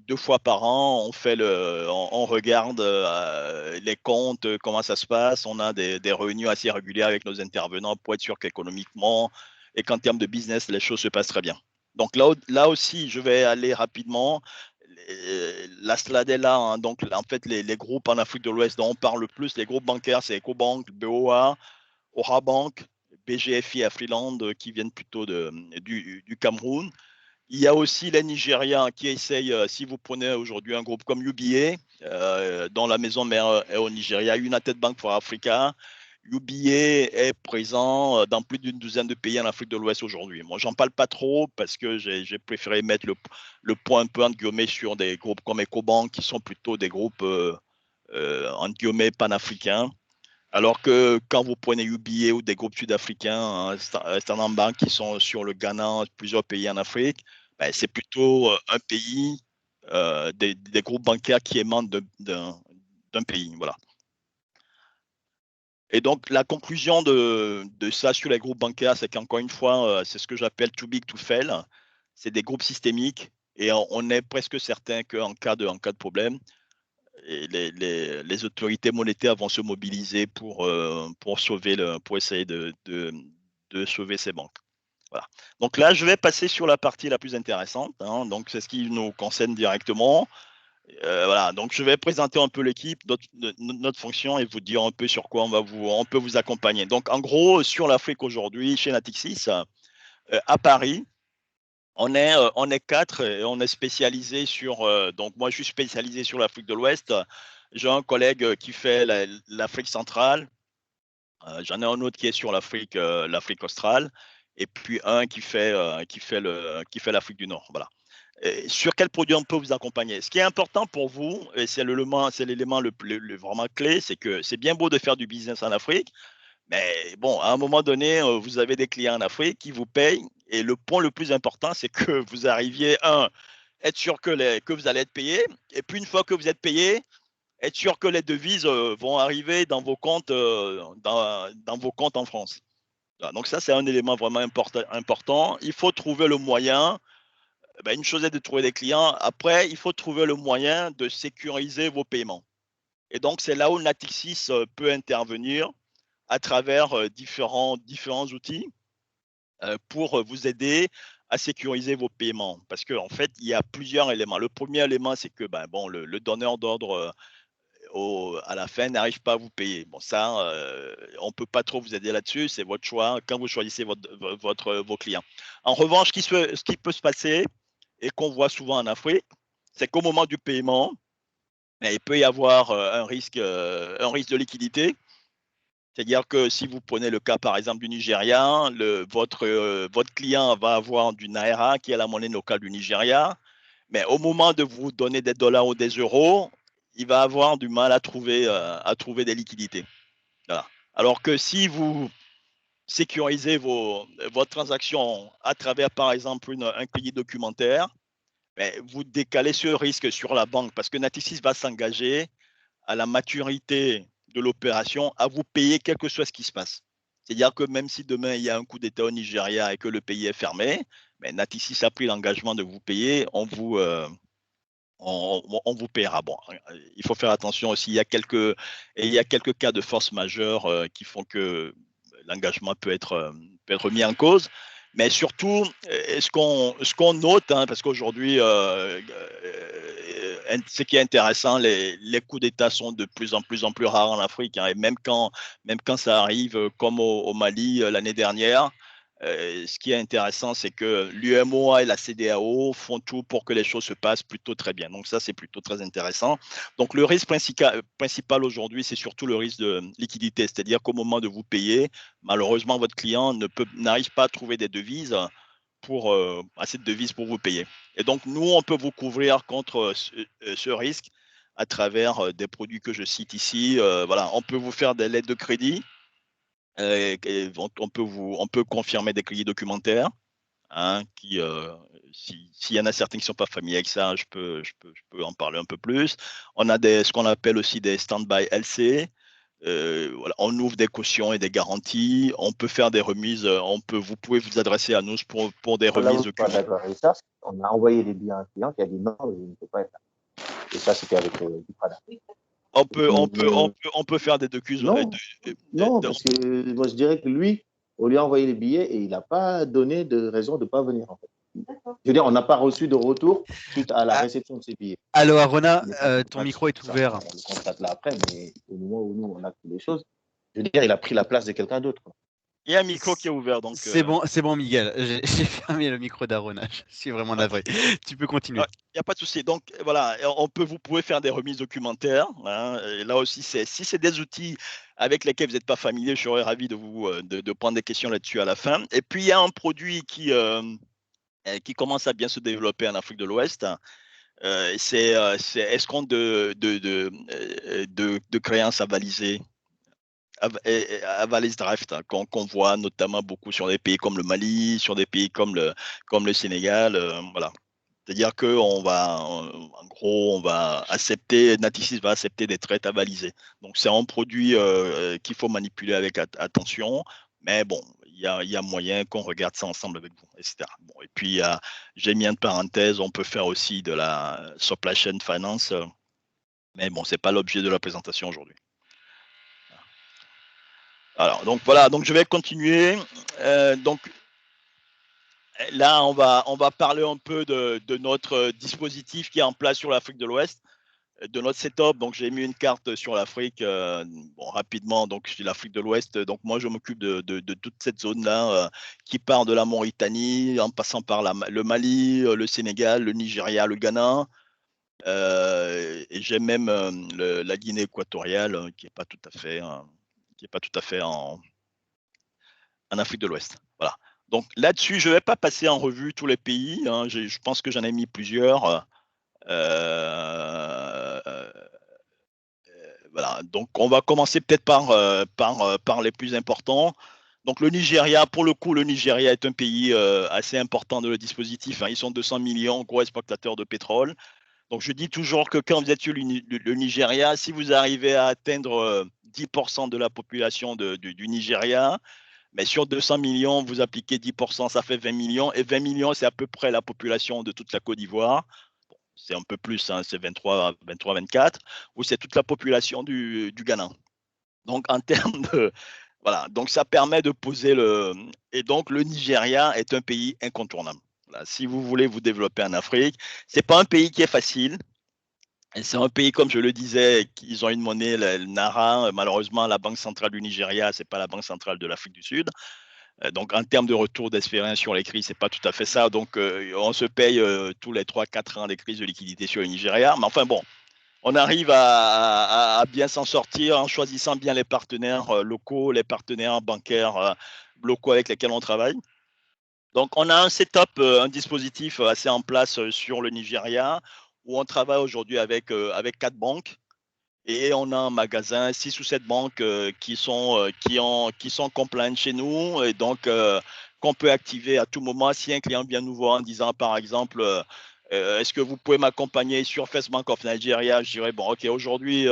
2 fois par an, on regarde les comptes, comment ça se passe. On a des réunions assez régulières avec nos intervenants pour être sûr qu'économiquement et qu'en termes de business, les choses se passent très bien. Donc là aussi, je vais aller rapidement. La slide est là, hein. Donc en fait, les groupes en Afrique de l'Ouest dont on parle le plus, les groupes bancaires, c'est Ecobank, BOA, Orabank, BGFI, Afriland, qui viennent plutôt du Cameroun. Il y a aussi les Nigériens qui essayent, si vous prenez aujourd'hui un groupe comme UBA, dont la maison mère est au Nigeria, United Bank for Africa. UBA est présent dans plus d'une douzaine de pays en Afrique de l'Ouest aujourd'hui. Moi, j'en parle pas trop parce que j'ai préféré mettre le point un peu entre guillemets sur des groupes comme Ecobank qui sont plutôt des groupes entre guillemets panafricains. Alors que quand vous prenez UBA ou des groupes sud-africains, hein, Standard Bank qui sont sur le Ghana, plusieurs pays en Afrique, ben, c'est plutôt un pays, des groupes bancaires qui émanent d'un pays. Voilà. Et donc, la conclusion de ça sur les groupes bancaires, c'est qu'encore une fois, c'est ce que j'appelle too big to fail. C'est des groupes systémiques et on est presque certain qu'en cas de problème, et les autorités monétaires vont se mobiliser pour essayer de sauver ces banques. Voilà. Donc là, je vais passer sur la partie la plus intéressante, hein. Donc, c'est ce qui nous concerne directement. Voilà, donc je vais présenter un peu l'équipe, notre fonction et vous dire un peu sur quoi on peut vous accompagner. Donc, en gros, sur l'Afrique aujourd'hui, chez Natixis, à Paris, on est 4 et on est spécialisé donc moi je suis spécialisé sur l'Afrique de l'Ouest. J'ai un collègue qui fait l'Afrique centrale. J'en ai un autre qui est sur l'Afrique australe et puis un qui fait l'Afrique du Nord. Voilà. Et sur quel produit on peut vous accompagner? Ce qui est important pour vous, et c'est l'élément le vraiment clé, c'est que c'est bien beau de faire du business en Afrique, mais bon, à un moment donné, vous avez des clients en Afrique qui vous payent. Et le point le plus important, c'est que vous arriviez, être sûr que vous allez être payé. Et puis, une fois que vous êtes payé, être sûr que les devises vont arriver dans vos comptes, dans vos comptes en France. Voilà, donc ça, c'est un élément vraiment important. Il faut trouver le moyen. Ben, une chose est de trouver des clients. Après, il faut trouver le moyen de sécuriser vos paiements. Et donc, c'est là où Natixis peut intervenir à travers différents outils pour vous aider à sécuriser vos paiements parce qu'en fait, il y a plusieurs éléments. Le premier élément, c'est que le donneur d'ordre à la fin n'arrive pas à vous payer. Bon, ça, on ne peut pas trop vous aider là-dessus, c'est votre choix quand vous choisissez vos clients. En revanche, ce qui peut se passer et qu'on voit souvent en Afrique, c'est qu'au moment du paiement, il peut y avoir un risque de liquidité. C'est-à-dire que si vous prenez le cas, par exemple, du Nigeria, votre client va avoir du Naira, qui est la monnaie locale du Nigeria, mais au moment de vous donner des dollars ou des euros, il va avoir du mal à trouver des liquidités. Voilà. Alors que si vous sécurisez votre transaction à travers, par exemple, un crédit documentaire, vous décalez ce risque sur la banque parce que Natixis va s'engager à la maturité de l'opération à vous payer quel que soit ce qui se passe. C'est-à-dire que même si demain il y a un coup d'État au Nigeria et que le pays est fermé, Natixis a pris l'engagement de vous payer, on vous paiera. Bon, il faut faire attention aussi, il y a quelques cas de force majeure qui font que l'engagement peut être mis en cause. Mais surtout, ce qu'on note, parce qu'aujourd'hui, ce qui est intéressant, les coups d'État sont de plus en plus rares en Afrique. Et même quand ça arrive, comme au Mali l'année dernière, ce qui est intéressant, c'est que l'UMOA et la CEDEAO font tout pour que les choses se passent plutôt très bien. Donc ça, c'est plutôt très intéressant. Donc le risque principal aujourd'hui, c'est surtout le risque de liquidité. C'est-à-dire qu'au moment de vous payer, malheureusement, votre client n'arrive pas à trouver des devises assez de devises pour vous payer. Et donc, nous, on peut vous couvrir contre ce risque à travers des produits que je cite ici. Voilà, on peut vous faire des lettres de crédit. On peut confirmer des crédits documentaires. S'il y en a certains qui ne sont pas familiers avec ça, je peux en parler un peu plus. On a ce qu'on appelle aussi des stand-by LC. Voilà, on ouvre des cautions et des garanties. On peut faire des remises. Vous pouvez vous adresser à nous pour des remises. Là, pas d'accord avec ça. On a envoyé des billets à un client qui a dit non, je ne peux pas être là. Et ça, c'était avec du Prada. On peut faire des docus. Non, parce que moi, je dirais que lui, on lui a envoyé les billets et il n'a pas donné de raison de ne pas venir. En fait. Je veux dire, on n'a pas reçu de retour suite à la réception de ces billets. Allô, Arona, ton micro est ouvert. On le constate là après, mais au moment où nous, on a fait les choses, je veux dire, il a pris la place de quelqu'un d'autre. Il y a un micro qui est ouvert. Donc c'est bon, Miguel. J'ai fermé le micro d'Arona. Je suis vraiment navré. Tu peux continuer. Il n'y a pas de souci. Donc voilà, vous pouvez faire des remises documentaires. Et là aussi, si c'est des outils avec lesquels vous n'êtes pas familier, je serais ravi de prendre des questions là-dessus à la fin. Et puis il y a un produit qui commence à bien se développer en Afrique de l'Ouest. C'est escompte de créances avalisées. Avalise Draft, qu'on voit notamment beaucoup sur des pays comme le Mali, sur des pays comme le Sénégal. Voilà. C'est-à-dire qu'on va, en gros, Natixis va accepter des traites avalisées. Donc, c'est un produit qu'il faut manipuler avec attention. Mais bon, il y a moyen qu'on regarde ça ensemble avec vous, etc. Bon, et puis, j'ai mis une parenthèse, on peut faire aussi de la supply chain finance. Mais bon, ce n'est pas l'objet de la présentation aujourd'hui. Alors, donc voilà, donc je vais continuer. Donc là, on va parler un peu de notre dispositif qui est en place sur l'Afrique de l'Ouest, de notre setup. Donc j'ai mis une carte sur l'Afrique, rapidement. Donc sur l'Afrique de l'Ouest. Donc moi, je m'occupe de toute cette zone-là qui part de la Mauritanie, en passant par le Mali, le Sénégal, le Nigeria, le Ghana. Et j'ai même la Guinée équatoriale qui n'est pas tout à fait en Afrique de l'Ouest. Voilà. Donc là-dessus, je ne vais pas passer en revue tous les pays. Je pense que j'en ai mis plusieurs. Voilà. Donc on va commencer peut-être par les plus importants. Donc le Nigeria, pour le coup, le Nigeria est un pays assez important de le dispositif. Ils sont 200 millions, gros exportateurs de pétrole. Donc je dis toujours que quand vous êtes sur le Nigeria, si vous arrivez à atteindre 10% de la population du Nigeria, mais sur 200 millions, vous appliquez 10%, ça fait 20 millions. Et 20 millions, c'est à peu près la population de toute la Côte d'Ivoire. Bon, c'est un peu plus, c'est 23, 24. Ou c'est toute la population du Ghana. Donc, en termes de... Voilà, donc ça permet de poser Et donc, le Nigeria est un pays incontournable. Voilà, si vous voulez vous développer en Afrique, c'est pas un pays qui est facile. Et c'est un pays, comme je le disais, ils ont une monnaie, le Naira. Malheureusement, la Banque centrale du Nigeria, c'est pas la Banque centrale de l'Afrique du Sud. Donc, en termes de retour d'expérience sur les crises, c'est pas tout à fait ça. Donc, on se paye tous les 3-4 ans des crises de liquidité sur le Nigeria. Mais enfin, bon, on arrive à bien s'en sortir en choisissant bien les partenaires locaux, les partenaires bancaires locaux avec lesquels on travaille. Donc, on a un setup, un dispositif assez en place sur le Nigeria où on travaille aujourd'hui avec 4 banques et on a un magasin, 6 ou 7 banques qui sont compliant chez nous et donc qu'on peut activer à tout moment si un client vient nous voir en disant par exemple est-ce que vous pouvez m'accompagner sur First Bank of Nigeria? Je dirais bon ok aujourd'hui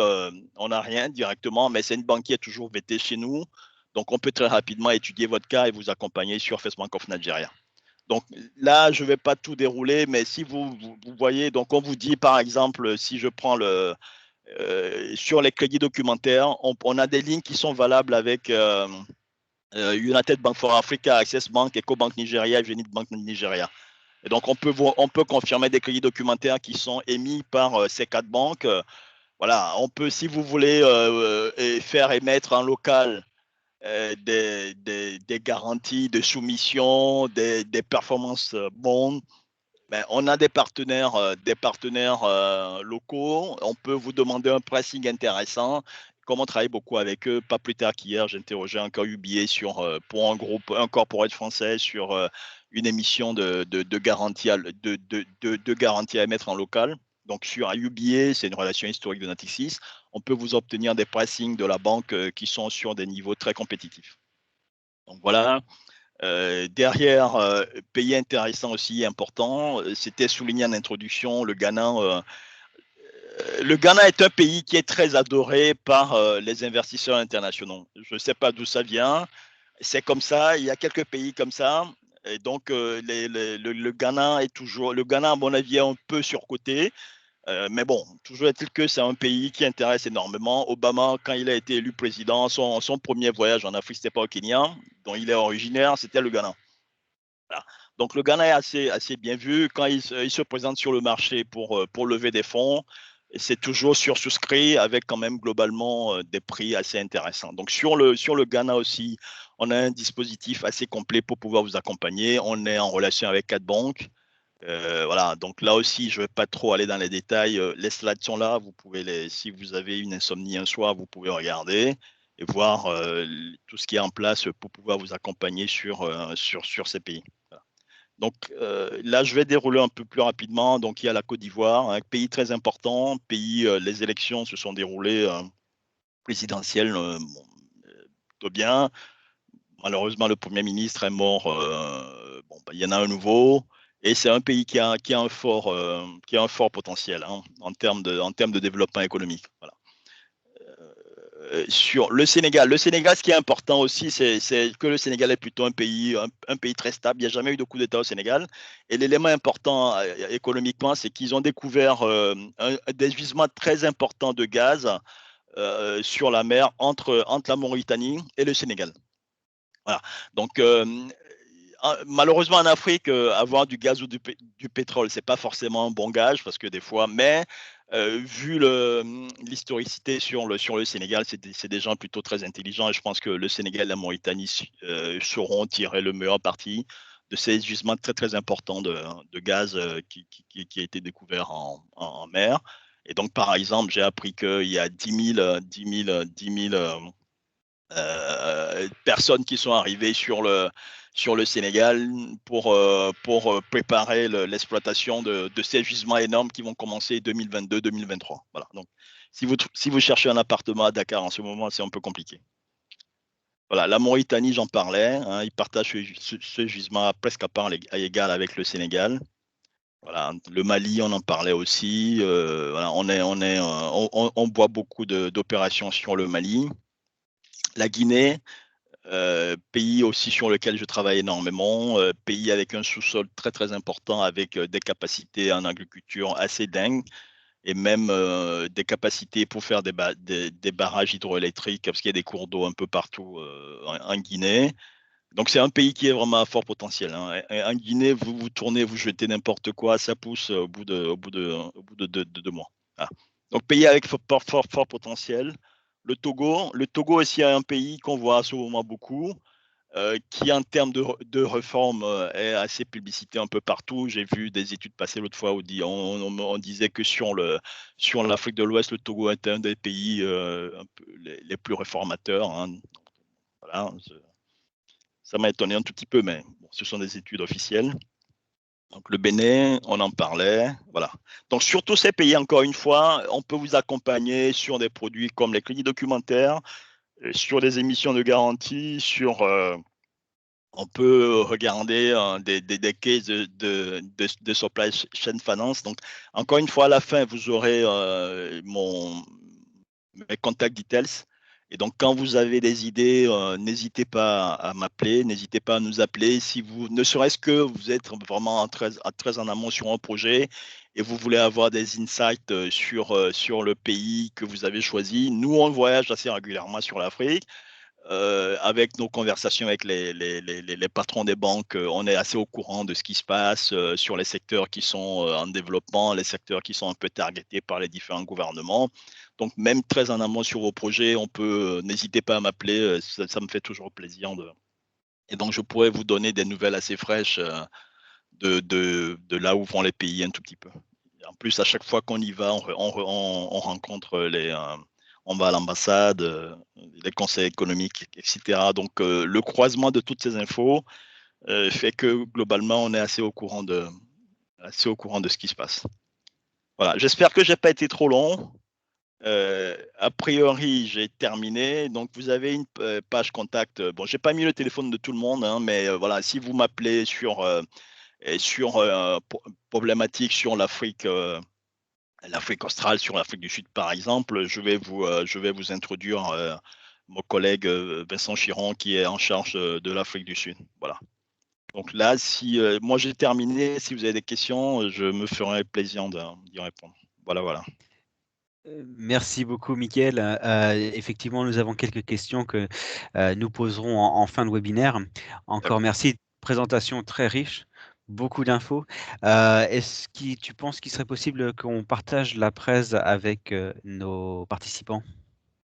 on n'a rien directement mais c'est une banque qui est toujours vêtée chez nous donc on peut très rapidement étudier votre cas et vous accompagner sur First Bank of Nigeria. Donc là, je ne vais pas tout dérouler, mais si vous voyez, donc on vous dit par exemple, si je prends sur les crédits documentaires, on a des lignes qui sont valables avec United Bank for Africa, Access Bank, EcoBank Nigeria et Zenith Bank Nigeria. Et donc on peut confirmer des crédits documentaires qui sont émis par ces 4 banques. Voilà, on peut, si vous voulez faire émettre en local des garanties de soumission, des performances bonnes. Ben, on a des partenaires locaux. On peut vous demander un pricing intéressant. Comme on travaille beaucoup avec eux, pas plus tard qu'hier, j'interrogeais encore UBA pour un corporate français sur une émission de garantie de garantie à émettre en local. Donc sur UBA, c'est une relation historique de Natixis. On peut vous obtenir des pricing de la banque qui sont sur des niveaux très compétitifs. Donc voilà. Derrière, pays intéressant aussi, important, c'était souligné en introduction, le Ghana. Le Ghana est un pays qui est très adoré par les investisseurs internationaux. Je ne sais pas d'où ça vient. C'est comme ça. Il y a quelques pays comme ça. Et donc, le Ghana est toujours. Le Ghana, à mon avis, est un peu surcoté. Mais bon, toujours est-il que c'est un pays qui intéresse énormément. Obama, quand il a été élu président, son premier voyage en Afrique, c'était pas au Kenya, dont il est originaire, c'était le Ghana. Voilà. Donc le Ghana est assez bien vu. Quand il se présente sur le marché pour lever des fonds, c'est toujours sursouscrit avec quand même globalement des prix assez intéressants. Donc sur le Ghana aussi, on a un dispositif assez complet pour pouvoir vous accompagner. On est en relation avec 4 banques. Voilà, donc là aussi, je ne vais pas trop aller dans les détails. Les slides sont là. Vous pouvez si vous avez une insomnie un soir, vous pouvez regarder et voir tout ce qui est en place pour pouvoir vous accompagner sur ces pays. Voilà. Donc là, je vais dérouler un peu plus rapidement. Donc il y a la Côte d'Ivoire, un pays très important. Les élections se sont déroulées présidentielles plutôt bien. Malheureusement, le Premier ministre est mort. Il y en a un nouveau. Et c'est un pays qui a un fort potentiel en termes de développement économique. Voilà. Sur le Sénégal, ce qui est important aussi, c'est que le Sénégal est plutôt un pays très stable. Il n'y a jamais eu de coup d'État au Sénégal. Et l'élément important économiquement, c'est qu'ils ont découvert des gisements très importants de gaz sur la mer entre la Mauritanie et le Sénégal. Voilà. Donc, malheureusement, en Afrique, avoir du gaz ou du pétrole, ce n'est pas forcément un bon gage parce que des fois, mais vu l'historicité sur le Sénégal, c'est des gens plutôt très intelligents et je pense que le Sénégal et la Mauritanie sauront tirer le meilleur parti de ces gisements très, très importants de gaz qui a été découvert en mer. Et donc, par exemple, j'ai appris qu'il y a 10 000 personnes qui sont arrivées sur le Sénégal pour préparer l'exploitation de ces gisements énormes qui vont commencer 2022-2023. Voilà. Donc, si vous cherchez un appartement à Dakar en ce moment, c'est un peu compliqué. Voilà, la Mauritanie, j'en parlais. Ils partagent ce gisement presque à part égal avec le Sénégal. Voilà, le Mali, on en parlait aussi. Voilà, on voit beaucoup d'opérations sur le Mali. La Guinée, pays aussi sur lequel je travaille énormément, pays avec un sous-sol très très important, avec des capacités en agriculture assez dingues et même des capacités pour faire des barrages hydroélectriques parce qu'il y a des cours d'eau un peu partout en Guinée. Donc, c'est un pays qui est vraiment à fort potentiel. Hein. En Guinée, vous tournez, vous jetez n'importe quoi, ça pousse au bout de 2 mois. Voilà. Donc, pays avec fort potentiel. Le Togo aussi est un pays qu'on voit à ce moment beaucoup, qui en termes de réforme est assez publicité un peu partout. J'ai vu des études passer l'autre fois où on disait que sur l'Afrique de l'Ouest, le Togo était un des pays un peu les plus réformateurs. Hein. Voilà. Ça m'a étonné un tout petit peu, mais bon, ce sont des études officielles. Donc le Bénin, on en parlait, voilà. Donc sur tous ces pays, encore une fois, on peut vous accompagner sur des produits comme les crédits documentaires, sur des émissions de garantie, on peut regarder des cases de supply chain finance. Donc encore une fois, à la fin, vous aurez mes contact details. Et donc, quand vous avez des idées, n'hésitez pas à m'appeler, n'hésitez pas à nous appeler. Si vous, ne serait-ce que vous êtes vraiment très en amont sur un projet et vous voulez avoir des insights sur le pays que vous avez choisi. Nous, on voyage assez régulièrement sur l'Afrique. Avec nos conversations avec les patrons des banques, on est assez au courant de ce qui se passe sur les secteurs qui sont en développement, les secteurs qui sont un peu targetés par les différents gouvernements. Donc, même très en amont sur vos projets, n'hésitez pas à m'appeler, ça me fait toujours plaisir. Et donc, je pourrais vous donner des nouvelles assez fraîches de là où vont les pays un tout petit peu. En plus, à chaque fois qu'on y va, on rencontre on va à l'ambassade, les conseils économiques, etc. Donc, le croisement de toutes ces infos fait que globalement, on est assez au courant de ce qui se passe. Voilà, j'espère que je n'ai pas été trop long. A priori, j'ai terminé. Donc, vous avez une page contact. Bon, je n'ai pas mis le téléphone de tout le monde, hein, mais voilà, si vous m'appelez sur problématique sur l'Afrique australe, sur l'Afrique du Sud, par exemple, je vais vous introduire mon collègue Vincent Chiron, qui est en charge de l'Afrique du Sud. Voilà. Donc là, si moi j'ai terminé, si vous avez des questions, je me ferai plaisir d'y répondre. Voilà. Merci beaucoup, Mickaël. Effectivement, nous avons quelques questions que nous poserons en fin de webinaire. Encore merci. Présentation très riche, beaucoup d'infos. Est-ce que tu penses qu'il serait possible qu'on partage la presse avec nos participants?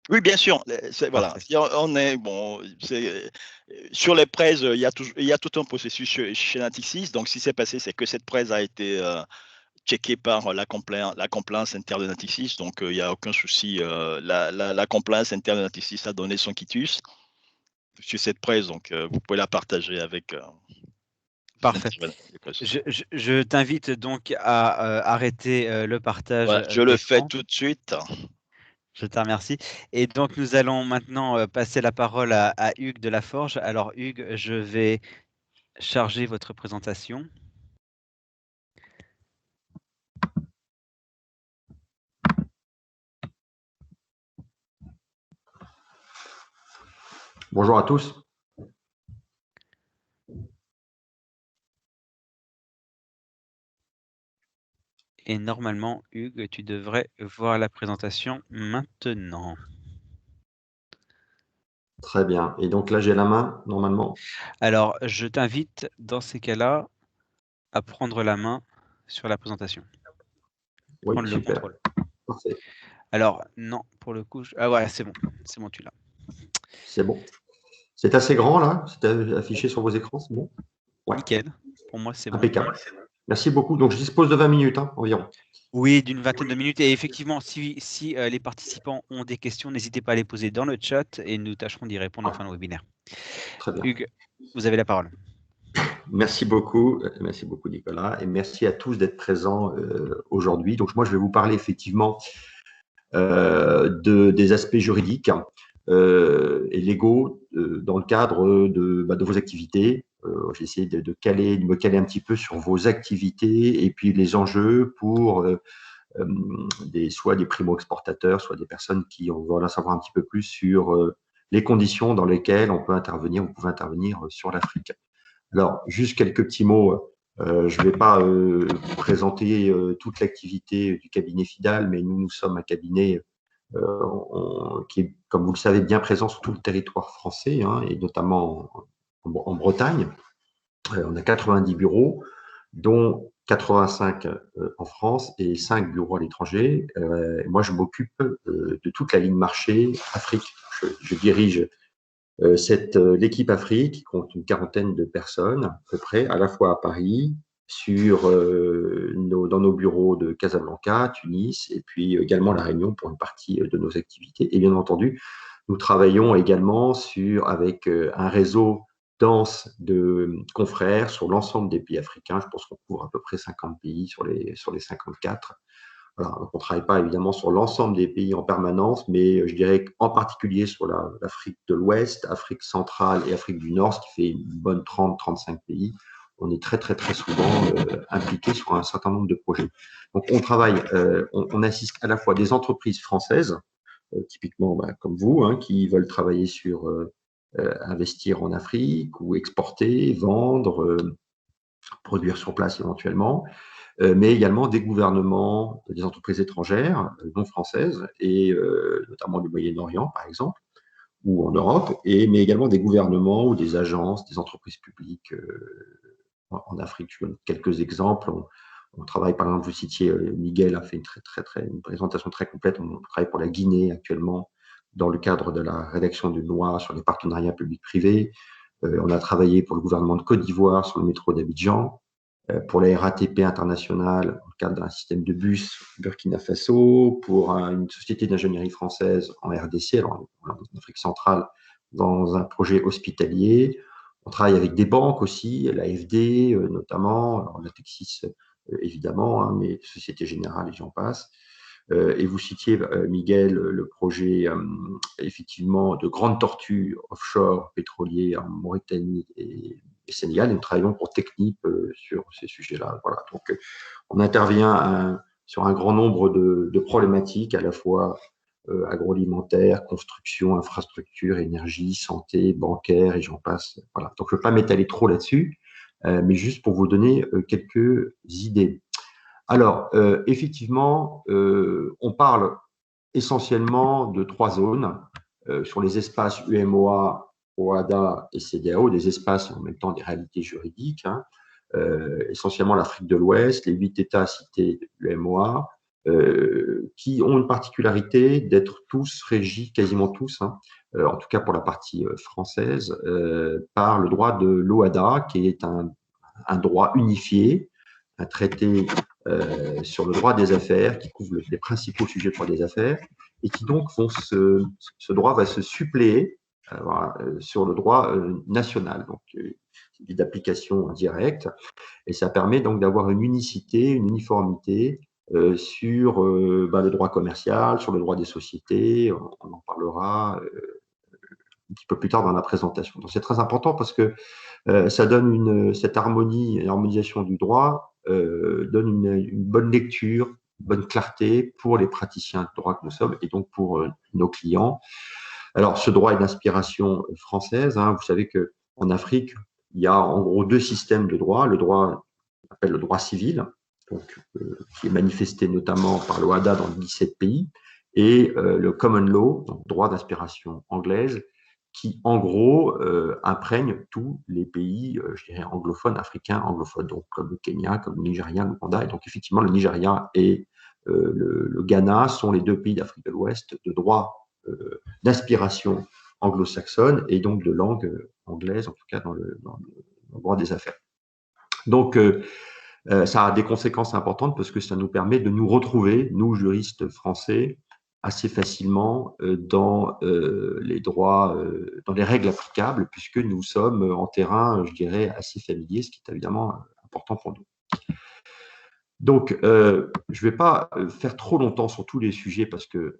Oui, bien sûr. Voilà. On est bon. Sur les prêts, il y a tout un processus chez Natixis. Donc, ce qui s'est passé, c'est que cette presse a été checkée par la compliance interne de Natixis. Donc, il n'y a aucun souci. La compliance interne de Natixis a donné son quitus sur cette presse. Donc, vous pouvez la partager avec. Parfait. Je t'invite donc à arrêter le partage. Voilà, je le fais tout de suite. Je te remercie. Et donc, nous allons maintenant passer la parole à Hugues de la Forge. Alors, Hugues, je vais charger votre présentation. Bonjour à tous. Et normalement, Hugues, tu devrais voir la présentation maintenant. Très bien. Et donc là, j'ai la main, normalement. Alors, je t'invite, dans ces cas-là, à prendre la main sur la présentation. Oui, prendre super. le contrôle. Parfait. Alors, non, pour le coup... Ah ouais, c'est bon. C'est bon, tu l'as. C'est bon. C'est assez grand, là? C'est affiché sur vos écrans, c'est bon? Ouais. Nickel. Pour moi, c'est bon. Impeccable. Merci beaucoup. Donc, je dispose de 20 minutes environ. Oui, d'une vingtaine de minutes. Et effectivement, si les participants ont des questions, n'hésitez pas à les poser dans le chat et nous tâcherons d'y répondre en fin de webinaire. Très bien. Hugues, vous avez la parole. Merci beaucoup Nicolas, et merci à tous d'être présents aujourd'hui. Donc, moi, je vais vous parler effectivement des aspects juridiques et légaux dans le cadre de vos activités. J'ai essayé de me caler un petit peu sur vos activités et puis les enjeux pour soit des primo-exportateurs, soit des personnes qui veulent en savoir un petit peu plus sur les conditions dans lesquelles on pouvez intervenir sur l'Afrique. Alors, juste quelques petits mots. Je ne vais pas présenter toute l'activité du cabinet FIDAL, mais nous sommes un cabinet qui est, comme vous le savez, bien présent sur tout le territoire français, hein, et notamment en Bretagne. On a 90 bureaux, dont 85 en France et 5 bureaux à l'étranger. Moi, je m'occupe de toute la ligne marché Afrique. Je dirige l'équipe Afrique, qui compte une quarantaine de personnes à peu près, à la fois à Paris, dans nos bureaux de Casablanca, Tunis, et puis également La Réunion pour une partie de nos activités. Et bien entendu, nous travaillons également avec un réseau dense de confrères sur l'ensemble des pays africains. Je pense qu'on couvre à peu près 50 pays sur les 54. Voilà, donc on ne travaille pas évidemment sur l'ensemble des pays en permanence, mais je dirais qu'en particulier sur l'Afrique de l'Ouest, Afrique centrale et Afrique du Nord, ce qui fait une bonne 30-35 pays, on est très très très souvent impliqué sur un certain nombre de projets. Donc on travaille, on assiste à la fois des entreprises françaises, typiquement comme vous, hein, qui veulent travailler sur investir en Afrique ou exporter, vendre, produire sur place éventuellement, mais également des gouvernements, des entreprises étrangères non françaises, et notamment du Moyen-Orient, par exemple, ou en Europe, mais également des gouvernements ou des agences, des entreprises publiques en Afrique. Je donne quelques exemples. On travaille, par exemple, vous citiez, Miguel a fait une présentation très complète. On travaille pour la Guinée actuellement dans le cadre de la rédaction d'une loi sur les partenariats publics-privés. On a travaillé pour le gouvernement de Côte d'Ivoire sur le métro d'Abidjan, pour la RATP internationale, dans le cadre d'un système de bus Burkina Faso, pour une société d'ingénierie française en RDC, alors en Afrique centrale, dans un projet hospitalier. On travaille avec des banques aussi, l'AFD notamment, alors Natixis évidemment, hein, mais Société Générale et j'en passe. Et vous citiez, Miguel, le projet effectivement de grandes tortues offshore pétroliers en Mauritanie et Sénégal. Et nous travaillons pour Technip sur ces sujets-là. Voilà. Donc, on intervient sur un grand nombre de problématiques, à la fois agroalimentaire, construction, infrastructure, énergie, santé, bancaire et j'en passe. Voilà. Donc, je ne veux pas m'étaler trop là-dessus, mais juste pour vous donner quelques idées. Alors, effectivement, on parle essentiellement de 3 zones sur les espaces UMOA, OADA et CEDEAO, des espaces en même temps des réalités juridiques, hein, essentiellement l'Afrique de l'Ouest, les 8 États cités de l'UMOA, qui ont une particularité d'être tous régis, quasiment tous, hein, en tout cas pour la partie française, par le droit de l'OADA, qui est un droit unifié, un traité sur le droit des affaires qui couvre les principaux sujets de droit des affaires et qui donc ce droit va se suppléer sur le droit national, donc d'application directe, et ça permet donc d'avoir une unicité, une uniformité sur le droit commercial, sur le droit des sociétés. On en parlera un petit peu plus tard dans la présentation. Donc c'est très important parce que ça donne cette harmonie et harmonisation du droit donne une bonne lecture, une bonne clarté pour les praticiens de droit que nous sommes et donc pour nos clients. Alors, ce droit est d'inspiration française. Hein. Vous savez qu'en Afrique, il y a en gros 2 systèmes de droit. Le droit, on appelle le droit civil, donc, qui est manifesté notamment par l'OADA dans 17 pays, et le common law, donc droit d'inspiration anglaise, qui, en gros, imprègne tous les pays, je dirais, anglophones, africains anglophones, donc comme le Kenya, comme le Nigeria, l'Ouganda. Et donc, effectivement, le Nigeria et le Ghana sont les 2 pays d'Afrique de l'Ouest de droit d'inspiration anglo-saxonne et donc de langue anglaise, en tout cas dans le droit des affaires. Donc, ça a des conséquences importantes parce que ça nous permet de nous retrouver, nous, juristes français, assez facilement dans les droits, dans les règles applicables, puisque nous sommes en terrain, je dirais, assez familier, ce qui est évidemment important pour nous. Donc, je ne vais pas faire trop longtemps sur tous les sujets parce que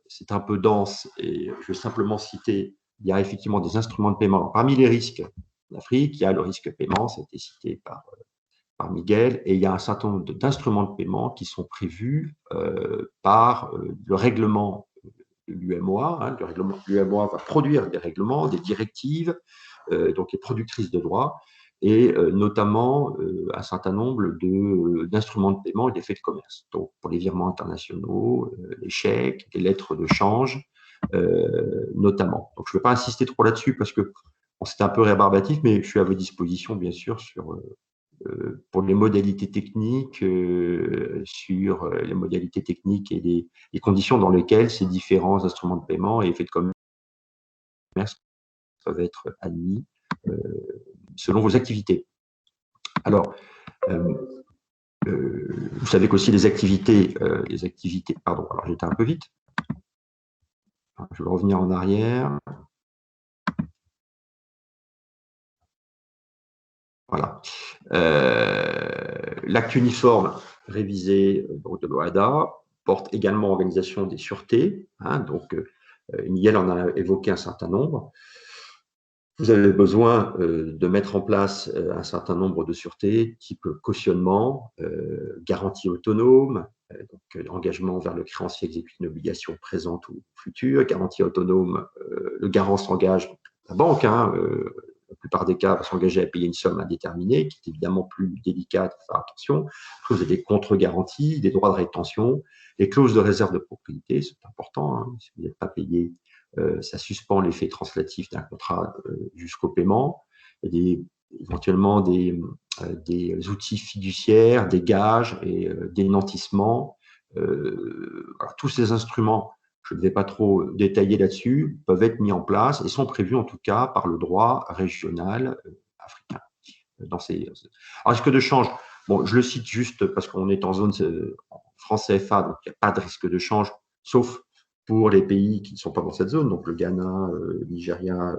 c'est un peu dense et je vais simplement citer, il y a effectivement des instruments de paiement. Alors, parmi les risques en Afrique, il y a le risque paiement, ça a été cité par Miguel, et il y a un certain nombre d'instruments de paiement qui sont prévus par le règlement de l'UMOA. Hein, l'UMOA va produire des règlements, des directives, donc les productrices de droit, et notamment un certain nombre d'instruments de paiement et d'effets de commerce. Donc pour les virements internationaux, les chèques, les lettres de change, notamment. Donc je ne vais pas insister trop là-dessus parce que c'est un peu rébarbatif, mais je suis à votre disposition, bien sûr, pour les modalités techniques, sur les modalités techniques et les conditions dans lesquelles ces différents instruments de paiement et effets de commerce peuvent être admis selon vos activités. Alors, vous savez qu'aussi les activités, pardon, alors j'étais un peu vite. Je vais revenir en arrière. Voilà. L'acte uniforme révisé de l'OHADA porte également organisation des sûretés. Donc, Miguel en a évoqué un certain nombre. Vous avez besoin de mettre en place un certain nombre de sûretés, type cautionnement, garantie autonome, donc engagement vers le créancier exécute une obligation présente ou future, garantie autonome, le garant s'engage, la banque, la plupart des cas, va s'engager à payer une somme indéterminée, qui est évidemment plus délicate, faire attention. Vous avez des contre-garanties, des droits de rétention, les clauses de réserve de propriété, c'est important, si vous n'êtes pas payé, ça suspend l'effet translatif d'un contrat jusqu'au paiement. Il y a éventuellement des outils fiduciaires, des gages et des nantissements. Alors, tous ces instruments, je ne vais pas trop détailler là-dessus, peuvent être mis en place et sont prévus en tout cas par le droit régional africain. Alors, risque de change, bon, je le cite juste parce qu'on est en zone franc CFA, donc il n'y a pas de risque de change, sauf pour les pays qui ne sont pas dans cette zone, donc le Ghana, le Nigeria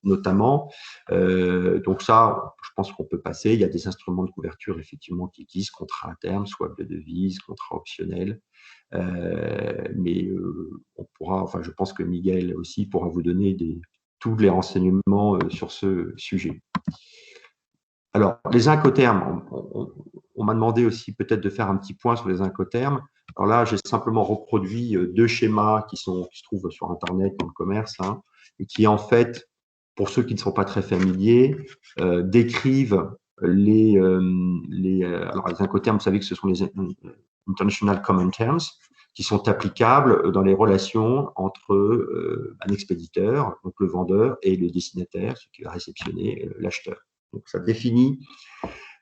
notamment. Donc ça, je pense qu'on peut passer. Il y a des instruments de couverture effectivement qui existent, contrat à terme, swap de devises, contrat optionnel. Mais on pourra, enfin, je pense que Miguel aussi pourra vous donner tous les renseignements sur ce sujet. Alors, les incoterms, on m'a demandé aussi peut-être de faire un petit point sur les incoterms. Alors là, j'ai simplement reproduit deux schémas qui se trouvent sur Internet dans le commerce, et qui en fait, pour ceux qui ne sont pas très familiers, décrivent les incoterms. Vous savez que ce sont les International Common Terms qui sont applicables dans les relations entre un expéditeur, donc le vendeur, et le destinataire, celui qui va réceptionner l'acheteur. Donc, ça définit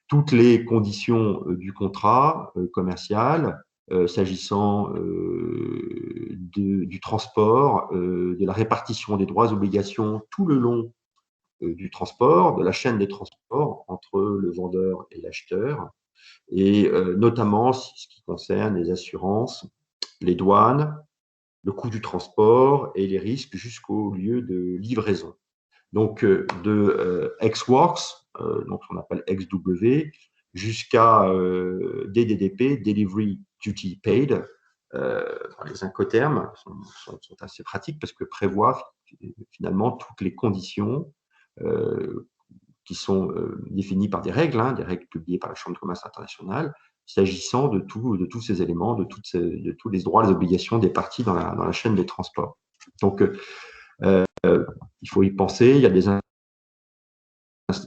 toutes les conditions du contrat commercial, s'agissant du transport, de la répartition des droits et obligations tout le long du transport, de la chaîne des transports entre le vendeur et l'acheteur, et notamment ce qui concerne les assurances, les douanes, le coût du transport et les risques jusqu'au lieu de livraison. Donc, de Ex-Works, donc on appelle XW, jusqu'à DDDP, Delivery Duty Paid. Les incoterms sont assez pratiques parce que prévoient finalement toutes les conditions qui sont définies par des règles publiées par la Chambre de commerce internationale, s'agissant de tous ces éléments, de tous les droits, les obligations des parties dans la chaîne des transports. Donc, il faut y penser. Il y a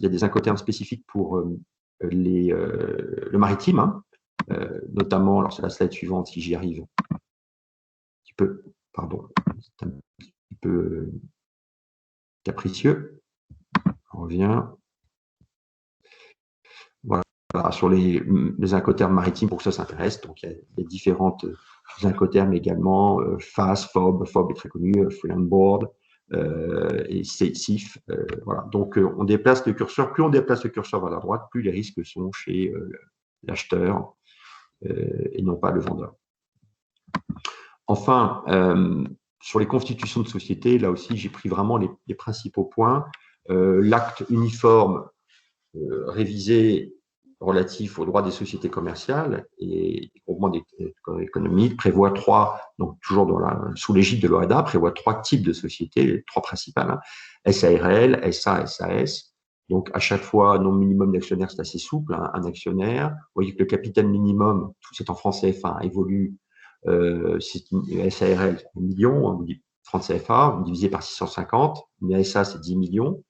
des incoterms spécifiques pour le maritime, notamment, alors c'est la slide suivante si j'y arrive, un petit peu, pardon, c'est un petit peu capricieux. On revient. Voilà, sur les incoterms maritimes, pour que ça s'intéresse. Donc, il y a des différentes incoterms également, FAS, FOB est très connu, Free on Board, et SIF. Voilà. Donc, on déplace le curseur. Plus on déplace le curseur vers la droite, plus les risques sont chez l'acheteur et non pas le vendeur. Enfin, sur les constitutions de société, là aussi, j'ai pris vraiment les principaux points. L'acte uniforme révisé relatif aux droits des sociétés commerciales et groupements économiques prévoit donc toujours sous l'égide de l'OHADA, prévoit 3 types de sociétés, 3 principales, SARL, SA, SAS. Donc, à chaque fois, nombre minimum d'actionnaires, c'est assez souple, un actionnaire. Vous voyez que le capital minimum, tout c'est en francs CFA, évolue, c'est une SARL, 1 million, vous dites francs CFA, divisé par 650, une SA, c'est 10 millions.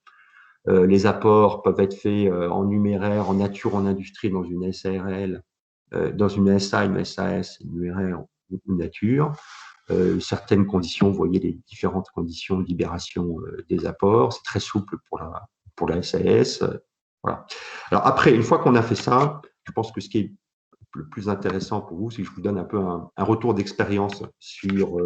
Les apports peuvent être faits en numéraire, en nature, en industrie, dans une SARL, dans une SA, une SAS, une numéraire ou une nature. certaines conditions, vous voyez les différentes conditions de libération des apports, c'est très souple pour la SAS. Voilà. Alors après, une fois qu'on a fait ça, je pense que ce qui est le plus intéressant pour vous, c'est que je vous donne un peu un retour d'expérience sur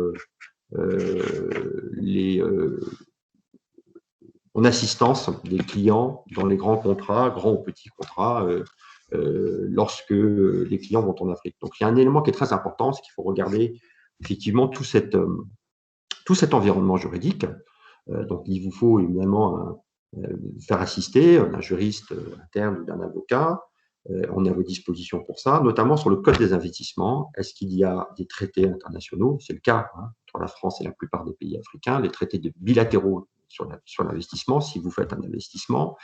en assistance des clients dans les grands contrats, grands ou petits contrats, lorsque les clients vont en Afrique. Donc, il y a un élément qui est très important, c'est qu'il faut regarder effectivement tout cet environnement juridique. Donc, il vous faut évidemment faire assister un juriste interne ou d'un avocat. On est à vos dispositions pour ça, notamment sur le code des investissements. Est-ce qu'il y a des traités internationaux? C'est le cas entre la France et la plupart des pays africains, les traités bilatéraux sur l'investissement, si vous faites un investissement,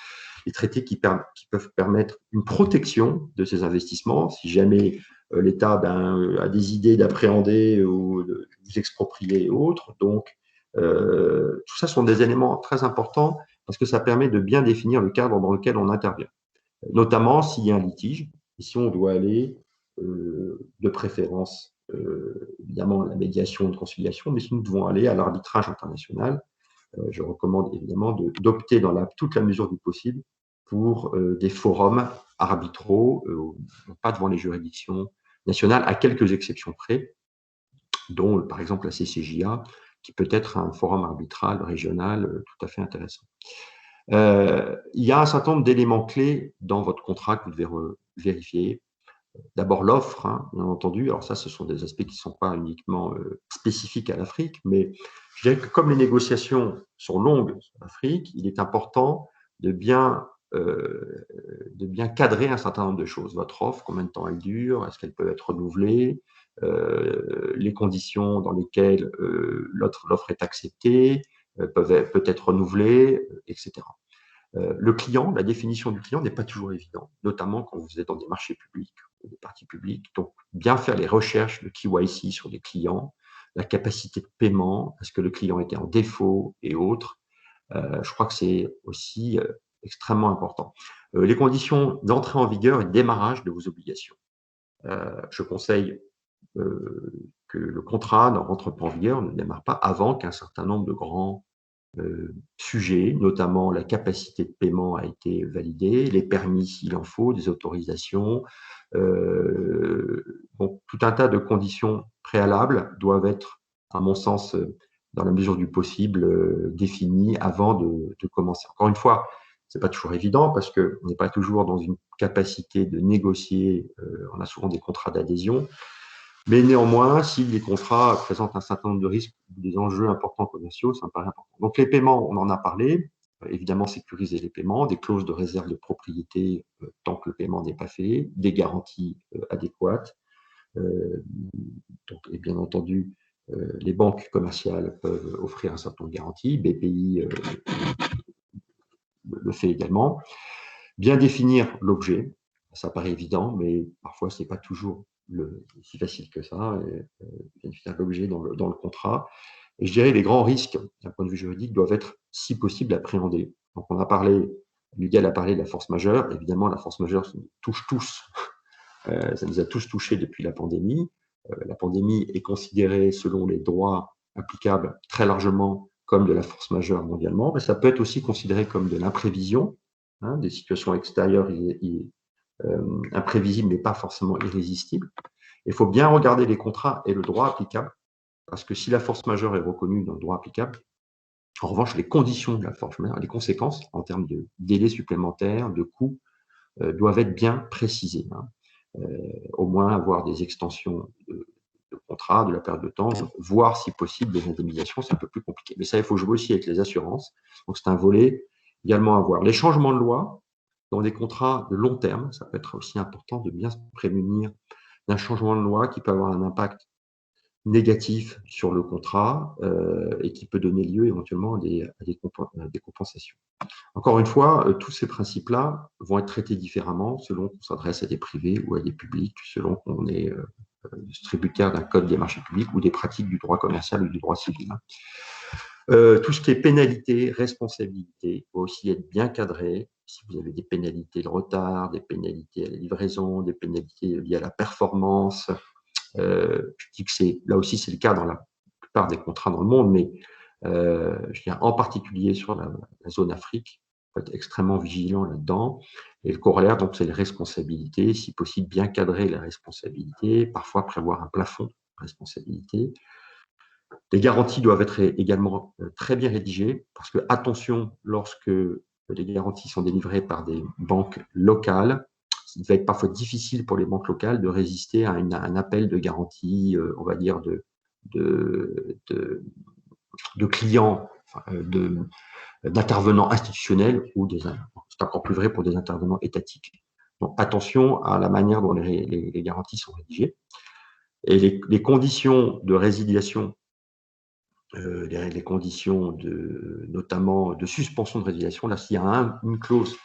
les traités qui peuvent permettre une protection de ces investissements, si jamais l'État a des idées d'appréhender ou de vous exproprier et autres. Donc, tout ça sont des éléments très importants parce que ça permet de bien définir le cadre dans lequel on intervient, notamment s'il y a un litige et si on doit aller de préférence, évidemment, à la médiation de conciliation, mais si nous devons aller à l'arbitrage international, je recommande évidemment d'opter dans toute la mesure du possible pour des forums arbitraux, pas devant les juridictions nationales, à quelques exceptions près, dont par exemple la CCJA, qui peut être un forum arbitral régional tout à fait intéressant. Il y a un certain nombre d'éléments clés dans votre contrat que vous devez vérifier. D'abord l'offre, bien entendu. Alors ça, ce sont des aspects qui ne sont pas uniquement spécifiques à l'Afrique, mais je dirais que comme les négociations sont longues sur l'Afrique, il est important de bien cadrer un certain nombre de choses. Votre offre, combien de temps elle dure, est-ce qu'elle peut être renouvelée, les conditions dans lesquelles l'offre est acceptée, peut être renouvelée, etc. Le client, la définition du client n'est pas toujours évidente, notamment quand vous êtes dans des marchés publics ou des parties publiques. Donc, bien faire les recherches de KYC sur les clients, la capacité de paiement, est-ce que le client était en défaut et autres. Je crois que c'est aussi extrêmement important. Les conditions d'entrée en vigueur et de démarrage de vos obligations. Je conseille que le contrat ne rentre pas en vigueur, ne démarre pas avant qu'un certain nombre de grands sujets, notamment la capacité de paiement a été validée, les permis s'il en faut, des autorisations, donc tout un tas de conditions préalables doivent être, à mon sens, dans la mesure du possible, définies avant de commencer. Encore une fois, c'est pas toujours évident parce qu'on n'est pas toujours dans une capacité de négocier, on a souvent des contrats d'adhésion. Mais néanmoins, si les contrats présentent un certain nombre de risques, des enjeux importants commerciaux, ça me paraît important. Donc les paiements, on en a parlé. Évidemment, sécuriser les paiements, des clauses de réserve de propriété tant que le paiement n'est pas fait, des garanties adéquates. Et bien entendu, les banques commerciales peuvent offrir un certain nombre de garanties. BPI le fait également. Bien définir l'objet, ça paraît évident, mais parfois, ce n'est pas toujours si facile que ça, bien définir l'objet dans le contrat. Et je dirais les grands risques, d'un point de vue juridique, doivent être, si possible, appréhendés. Donc, Miguel a parlé de la force majeure. Évidemment, la force majeure, ça nous touche tous. Ça nous a tous touchés depuis la pandémie. La pandémie est considérée, selon les droits applicables, très largement comme de la force majeure mondialement, mais ça peut être aussi considéré comme de l'imprévision, des situations extérieures imprévisibles, mais pas forcément irrésistibles. Il faut bien regarder les contrats et le droit applicable, parce que si la force majeure est reconnue dans le droit applicable, en revanche, les conditions de la force majeure, les conséquences en termes de délais supplémentaires, de coûts, doivent être bien précisées. Au moins avoir des extensions de contrat, de la période de temps, voire si possible des indemnisations, c'est un peu plus compliqué. Mais ça, il faut jouer aussi avec les assurances. Donc c'est un volet également à voir. Les changements de loi dans des contrats de long terme, ça peut être aussi important de bien se prémunir d'un changement de loi qui peut avoir un impact négatif sur le contrat et qui peut donner lieu éventuellement à des compensations. Encore une fois, tous ces principes-là vont être traités différemment selon qu'on s'adresse à des privés ou à des publics, selon qu'on est distributeur d'un code des marchés publics ou des pratiques du droit commercial ou du droit civil. Tout ce qui est pénalité, responsabilité, doit aussi être bien cadré. Si vous avez des pénalités de retard, des pénalités à la livraison, des pénalités liées à la performance, je dis que là aussi c'est le cas dans plupart des contrats dans le monde, mais je dirais en particulier sur la zone Afrique, il faut être extrêmement vigilant là-dedans. Et le corollaire, donc, c'est les responsabilités, si possible bien cadrer les responsabilités, parfois prévoir un plafond de responsabilité. Les garanties doivent être également très bien rédigées, parce que attention, lorsque les garanties sont délivrées par des banques locales, il va être parfois difficile pour les banques locales de résister à un appel de garantie, on va dire, de clients, d'intervenants institutionnels, ou c'est encore plus vrai pour des intervenants étatiques. Donc attention à la manière dont les garanties sont rédigées. Et les conditions de résiliation, les conditions notamment de suspension de résiliation, là, s'il y a une clause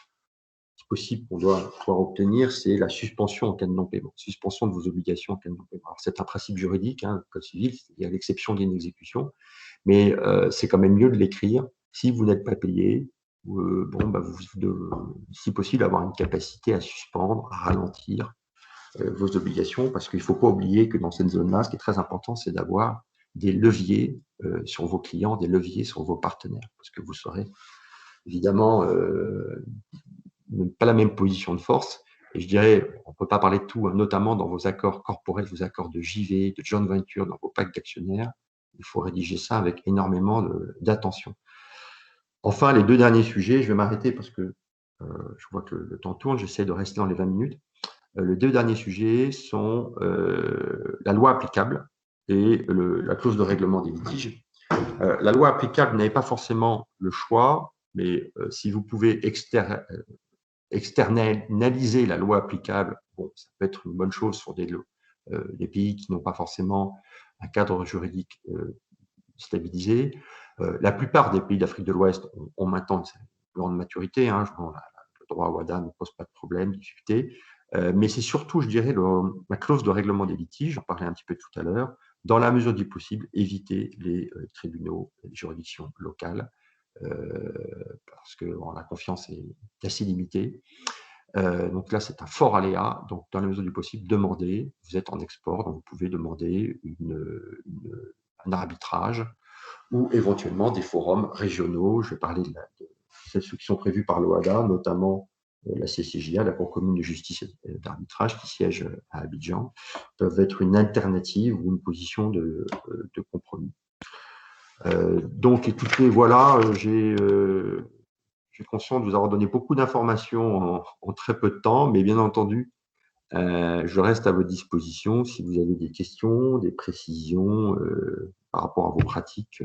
possible qu'on doit pouvoir obtenir, c'est la suspension en cas de non-paiement, suspension de vos obligations en cas de non-paiement. C'est un principe juridique, le code civil, il y a l'exception d'une exécution, mais c'est quand même mieux de l'écrire. Si vous n'êtes pas payé, vous si possible, avoir une capacité à suspendre, à ralentir vos obligations, parce qu'il ne faut pas oublier que dans cette zone-là, ce qui est très important, c'est d'avoir des leviers sur vos clients, des leviers sur vos partenaires, parce que vous serez évidemment pas la même position de force. Et je dirais, on ne peut pas parler de tout, notamment dans vos accords corporels, vos accords de JV, de joint venture, dans vos pactes d'actionnaires. Il faut rédiger ça avec énormément d'attention. Enfin, les deux derniers sujets, je vais m'arrêter parce que je vois que le temps tourne, j'essaie de rester dans les 20 minutes. Les deux derniers sujets sont la loi applicable et la clause de règlement des litiges. La loi applicable, vous n'avez pas forcément le choix, mais si vous pouvez externaliser la loi applicable, bon, ça peut être une bonne chose sur des pays qui n'ont pas forcément un cadre juridique stabilisé. La plupart des pays d'Afrique de l'Ouest ont maintenant une grande maturité. Le droit WADA ne pose pas de problème, de difficulté. Mais c'est surtout, je dirais, la clause de règlement des litiges, j'en parlais un petit peu tout à l'heure, dans la mesure du possible, éviter les tribunaux, les juridictions locales, parce que la confiance est assez limitée. Donc là, c'est un fort aléa. Donc, dans la mesure du possible, demandez. Vous êtes en export, donc vous pouvez demander un arbitrage ou éventuellement des forums régionaux. Je vais parler de ceux qui sont prévus par l'OHADA, notamment la CCJA, la Cour commune de justice et d'arbitrage, qui siège à Abidjan, peuvent être une alternative ou une position de compromis. Donc, écoutez, voilà, j'ai conscience de vous avoir donné beaucoup d'informations en très peu de temps, mais bien entendu, je reste à votre disposition si vous avez des questions, des précisions par rapport à vos pratiques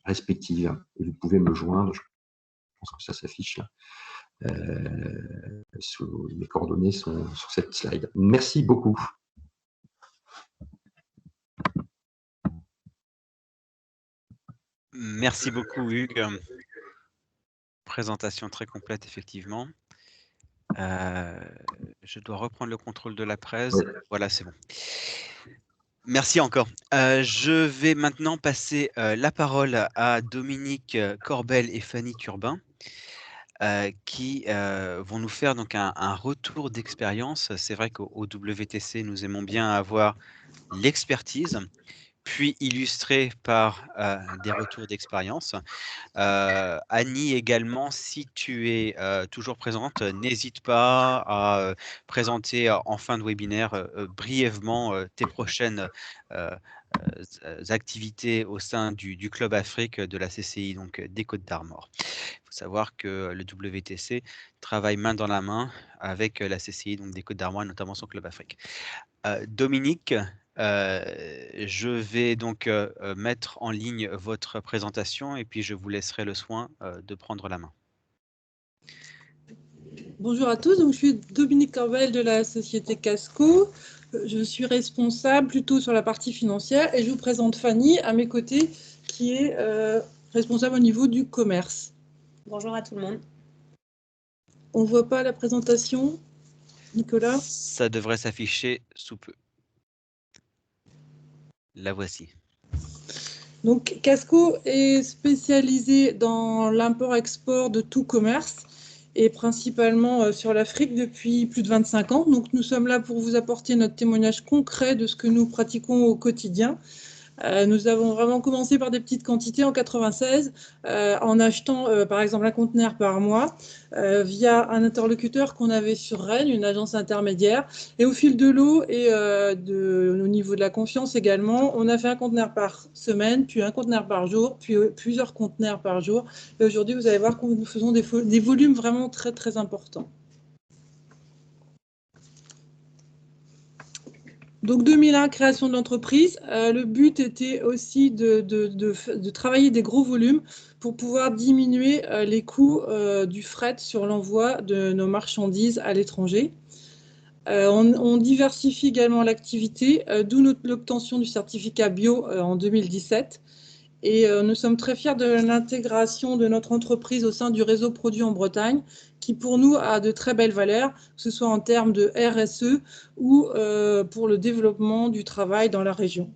respectives. Et vous pouvez me joindre, je pense que ça s'affiche là. Les coordonnées sont sur cette slide. Merci beaucoup. Merci beaucoup, Hugues. Présentation très complète, effectivement. Je dois reprendre le contrôle de la presse. Oui. Voilà, c'est bon. Merci encore. Je vais maintenant passer la parole à Dominique Corbel et Fanny Turbin, qui vont nous faire donc un retour d'expérience. C'est vrai qu'au WTC, nous aimons bien avoir l'expertise, puis illustré par des retours d'expérience. Annie également, si tu es toujours présente, n'hésite pas à présenter en fin de webinaire brièvement tes prochaines activités au sein du Club Afrique de la CCI, donc des Côtes d'Armor. Il faut savoir que le WTC travaille main dans la main avec la CCI, donc des Côtes d'Armor, notamment son Club Afrique. Dominique, je vais donc mettre en ligne votre présentation et puis je vous laisserai le soin de prendre la main. Bonjour à tous, donc je suis Dominique Corbel de la société Casco. Je suis responsable plutôt sur la partie financière et je vous présente Fanny à mes côtés qui est responsable au niveau du commerce. Bonjour à tout le monde. On ne voit pas la présentation, Nicolas? Ça devrait s'afficher sous peu. La voici. Donc, Casco est spécialisé dans l'import-export de tout commerce et principalement sur l'Afrique depuis plus de 25 ans. Donc, nous sommes là pour vous apporter notre témoignage concret de ce que nous pratiquons au quotidien Nous avons vraiment commencé par des petites quantités en 96, en achetant par exemple un conteneur par mois via un interlocuteur qu'on avait sur Rennes, une agence intermédiaire. Et au fil de l'eau et au niveau de la confiance également, on a fait un conteneur par semaine, puis un conteneur par jour, puis plusieurs conteneurs par jour. Et aujourd'hui, vous allez voir que nous faisons des volumes vraiment très, très importants. Donc 2001, création de l'entreprise. Le but était aussi de travailler des gros volumes pour pouvoir diminuer les coûts du fret sur l'envoi de nos marchandises à l'étranger. On diversifie également l'activité, d'où l'obtention du certificat bio en 2017. Et nous sommes très fiers de l'intégration de notre entreprise au sein du réseau Produits en Bretagne, qui pour nous a de très belles valeurs, que ce soit en termes de RSE ou pour le développement du travail dans la région.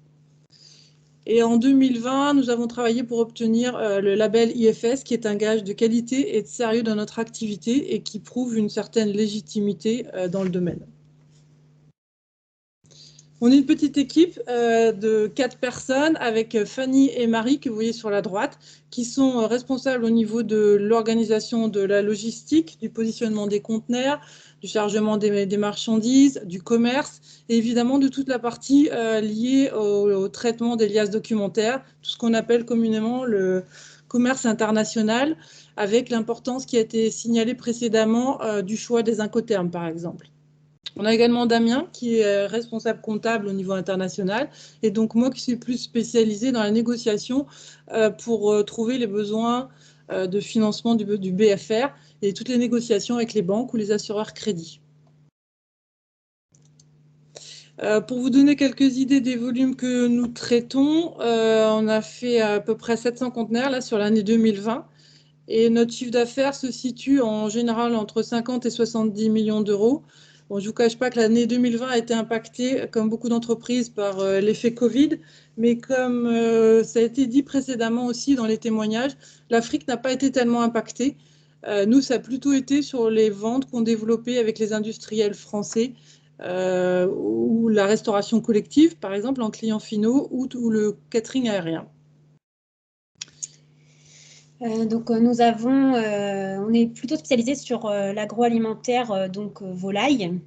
Et en 2020, nous avons travaillé pour obtenir le label IFS, qui est un gage de qualité et de sérieux dans notre activité et qui prouve une certaine légitimité dans le domaine. On est une petite équipe de 4 personnes avec Fanny et Marie, que vous voyez sur la droite, qui sont responsables au niveau de l'organisation de la logistique, du positionnement des conteneurs, du chargement des marchandises, du commerce et évidemment de toute la partie liée au traitement des liasses documentaires, tout ce qu'on appelle communément le commerce international, avec l'importance qui a été signalée précédemment du choix des incoterms, par exemple. On a également Damien, qui est responsable comptable au niveau international, et donc moi qui suis plus spécialisée dans la négociation pour trouver les besoins de financement du BFR et toutes les négociations avec les banques ou les assureurs crédits. Pour vous donner quelques idées des volumes que nous traitons, on a fait à peu près 700 conteneurs là, sur l'année 2020. Et notre chiffre d'affaires se situe en général entre 50 et 70 millions d'euros. Bon, je ne vous cache pas que l'année 2020 a été impactée, comme beaucoup d'entreprises, par l'effet Covid. Mais comme ça a été dit précédemment aussi dans les témoignages, l'Afrique n'a pas été tellement impactée. Nous, ça a plutôt été sur les ventes qu'on développait avec les industriels français ou la restauration collective, par exemple, en clients finaux ou le catering aérien. Donc nous avons, on est plutôt spécialisé sur l'agroalimentaire, donc volaille.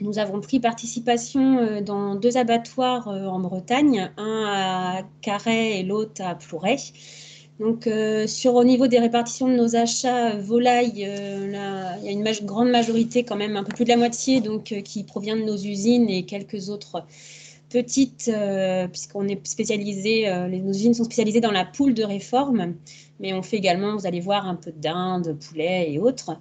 Nous avons pris participation dans 2 abattoirs en Bretagne, un à Carhaix et l'autre à Plouray. Donc au niveau des répartitions de nos achats volailles, il y a une grande majorité quand même, un peu plus de la moitié, donc qui provient de nos usines et quelques autres petites, puisqu'on est spécialisé, nos usines sont spécialisées dans la poule de réforme, mais on fait également, vous allez voir, un peu de dinde, poulet et autres.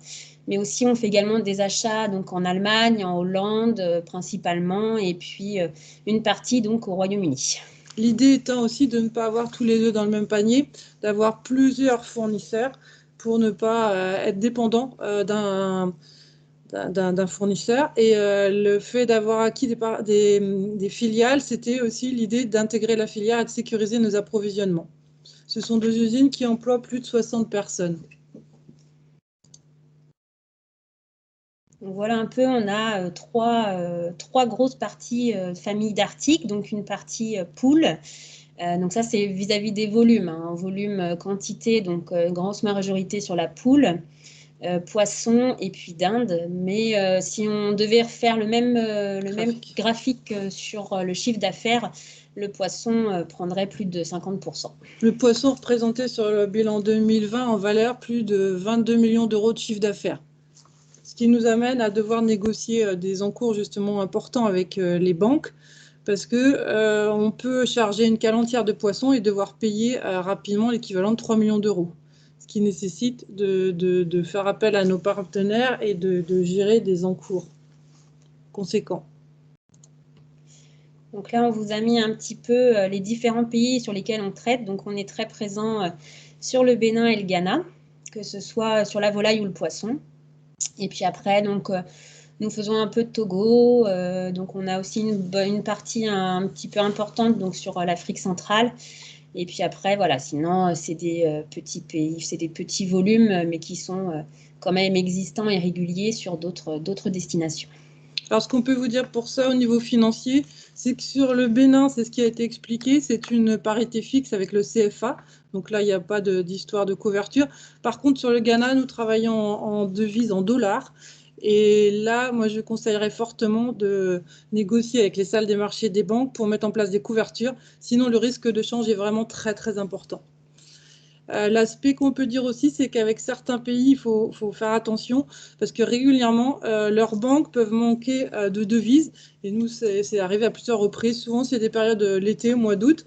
Mais aussi, on fait également des achats donc en Allemagne, en Hollande principalement, et puis une partie donc au Royaume-Uni. L'idée étant aussi de ne pas avoir tous les œufs dans le même panier, d'avoir plusieurs fournisseurs pour ne pas être dépendant d'un fournisseur. Et le fait d'avoir acquis des filiales, c'était aussi l'idée d'intégrer la filière et de sécuriser nos approvisionnements. Ce sont 2 usines qui emploient plus de 60 personnes. Donc voilà un peu, on a trois grosses parties famille d'articles, donc une partie poule. Donc ça, c'est vis-à-vis des volumes, hein, volume quantité, donc grosse majorité sur la poule, poisson et puis dinde. Mais si on devait refaire le même graphique sur le chiffre d'affaires, le poisson prendrait plus de 50%. Le poisson représentait sur le bilan 2020 en valeur plus de 22 millions d'euros de chiffre d'affaires. Ce qui nous amène à devoir négocier des encours justement importants avec les banques, parce que on peut charger une cale entière de poissons et devoir payer rapidement l'équivalent de 3 millions d'euros, ce qui nécessite de faire appel à nos partenaires et de gérer des encours conséquents. Donc là, on vous a mis un petit peu les différents pays sur lesquels on traite. Donc on est très présent sur le Bénin et le Ghana, que ce soit sur la volaille ou le poisson. Et puis après, donc, nous faisons un peu de Togo. Donc on a aussi une partie un petit peu importante donc, sur l'Afrique centrale. Et puis après, voilà, sinon, c'est des petits pays, c'est des petits volumes, mais qui sont quand même existants et réguliers sur d'autres destinations. Alors, ce qu'on peut vous dire pour ça au niveau financier, c'est que sur le Bénin, c'est ce qui a été expliqué, c'est une parité fixe avec le CFA. Donc là, il n'y a pas d'histoire de couverture. Par contre, sur le Ghana, nous travaillons en devise, en dollars. Et là, moi, je conseillerais fortement de négocier avec les salles des marchés des banques pour mettre en place des couvertures. Sinon, le risque de change est vraiment très, très important. L'aspect qu'on peut dire aussi, c'est qu'avec certains pays, il faut faire attention parce que régulièrement, leurs banques peuvent manquer de devises. Et nous, c'est arrivé à plusieurs reprises. Souvent, c'est des périodes l'été, au mois d'août.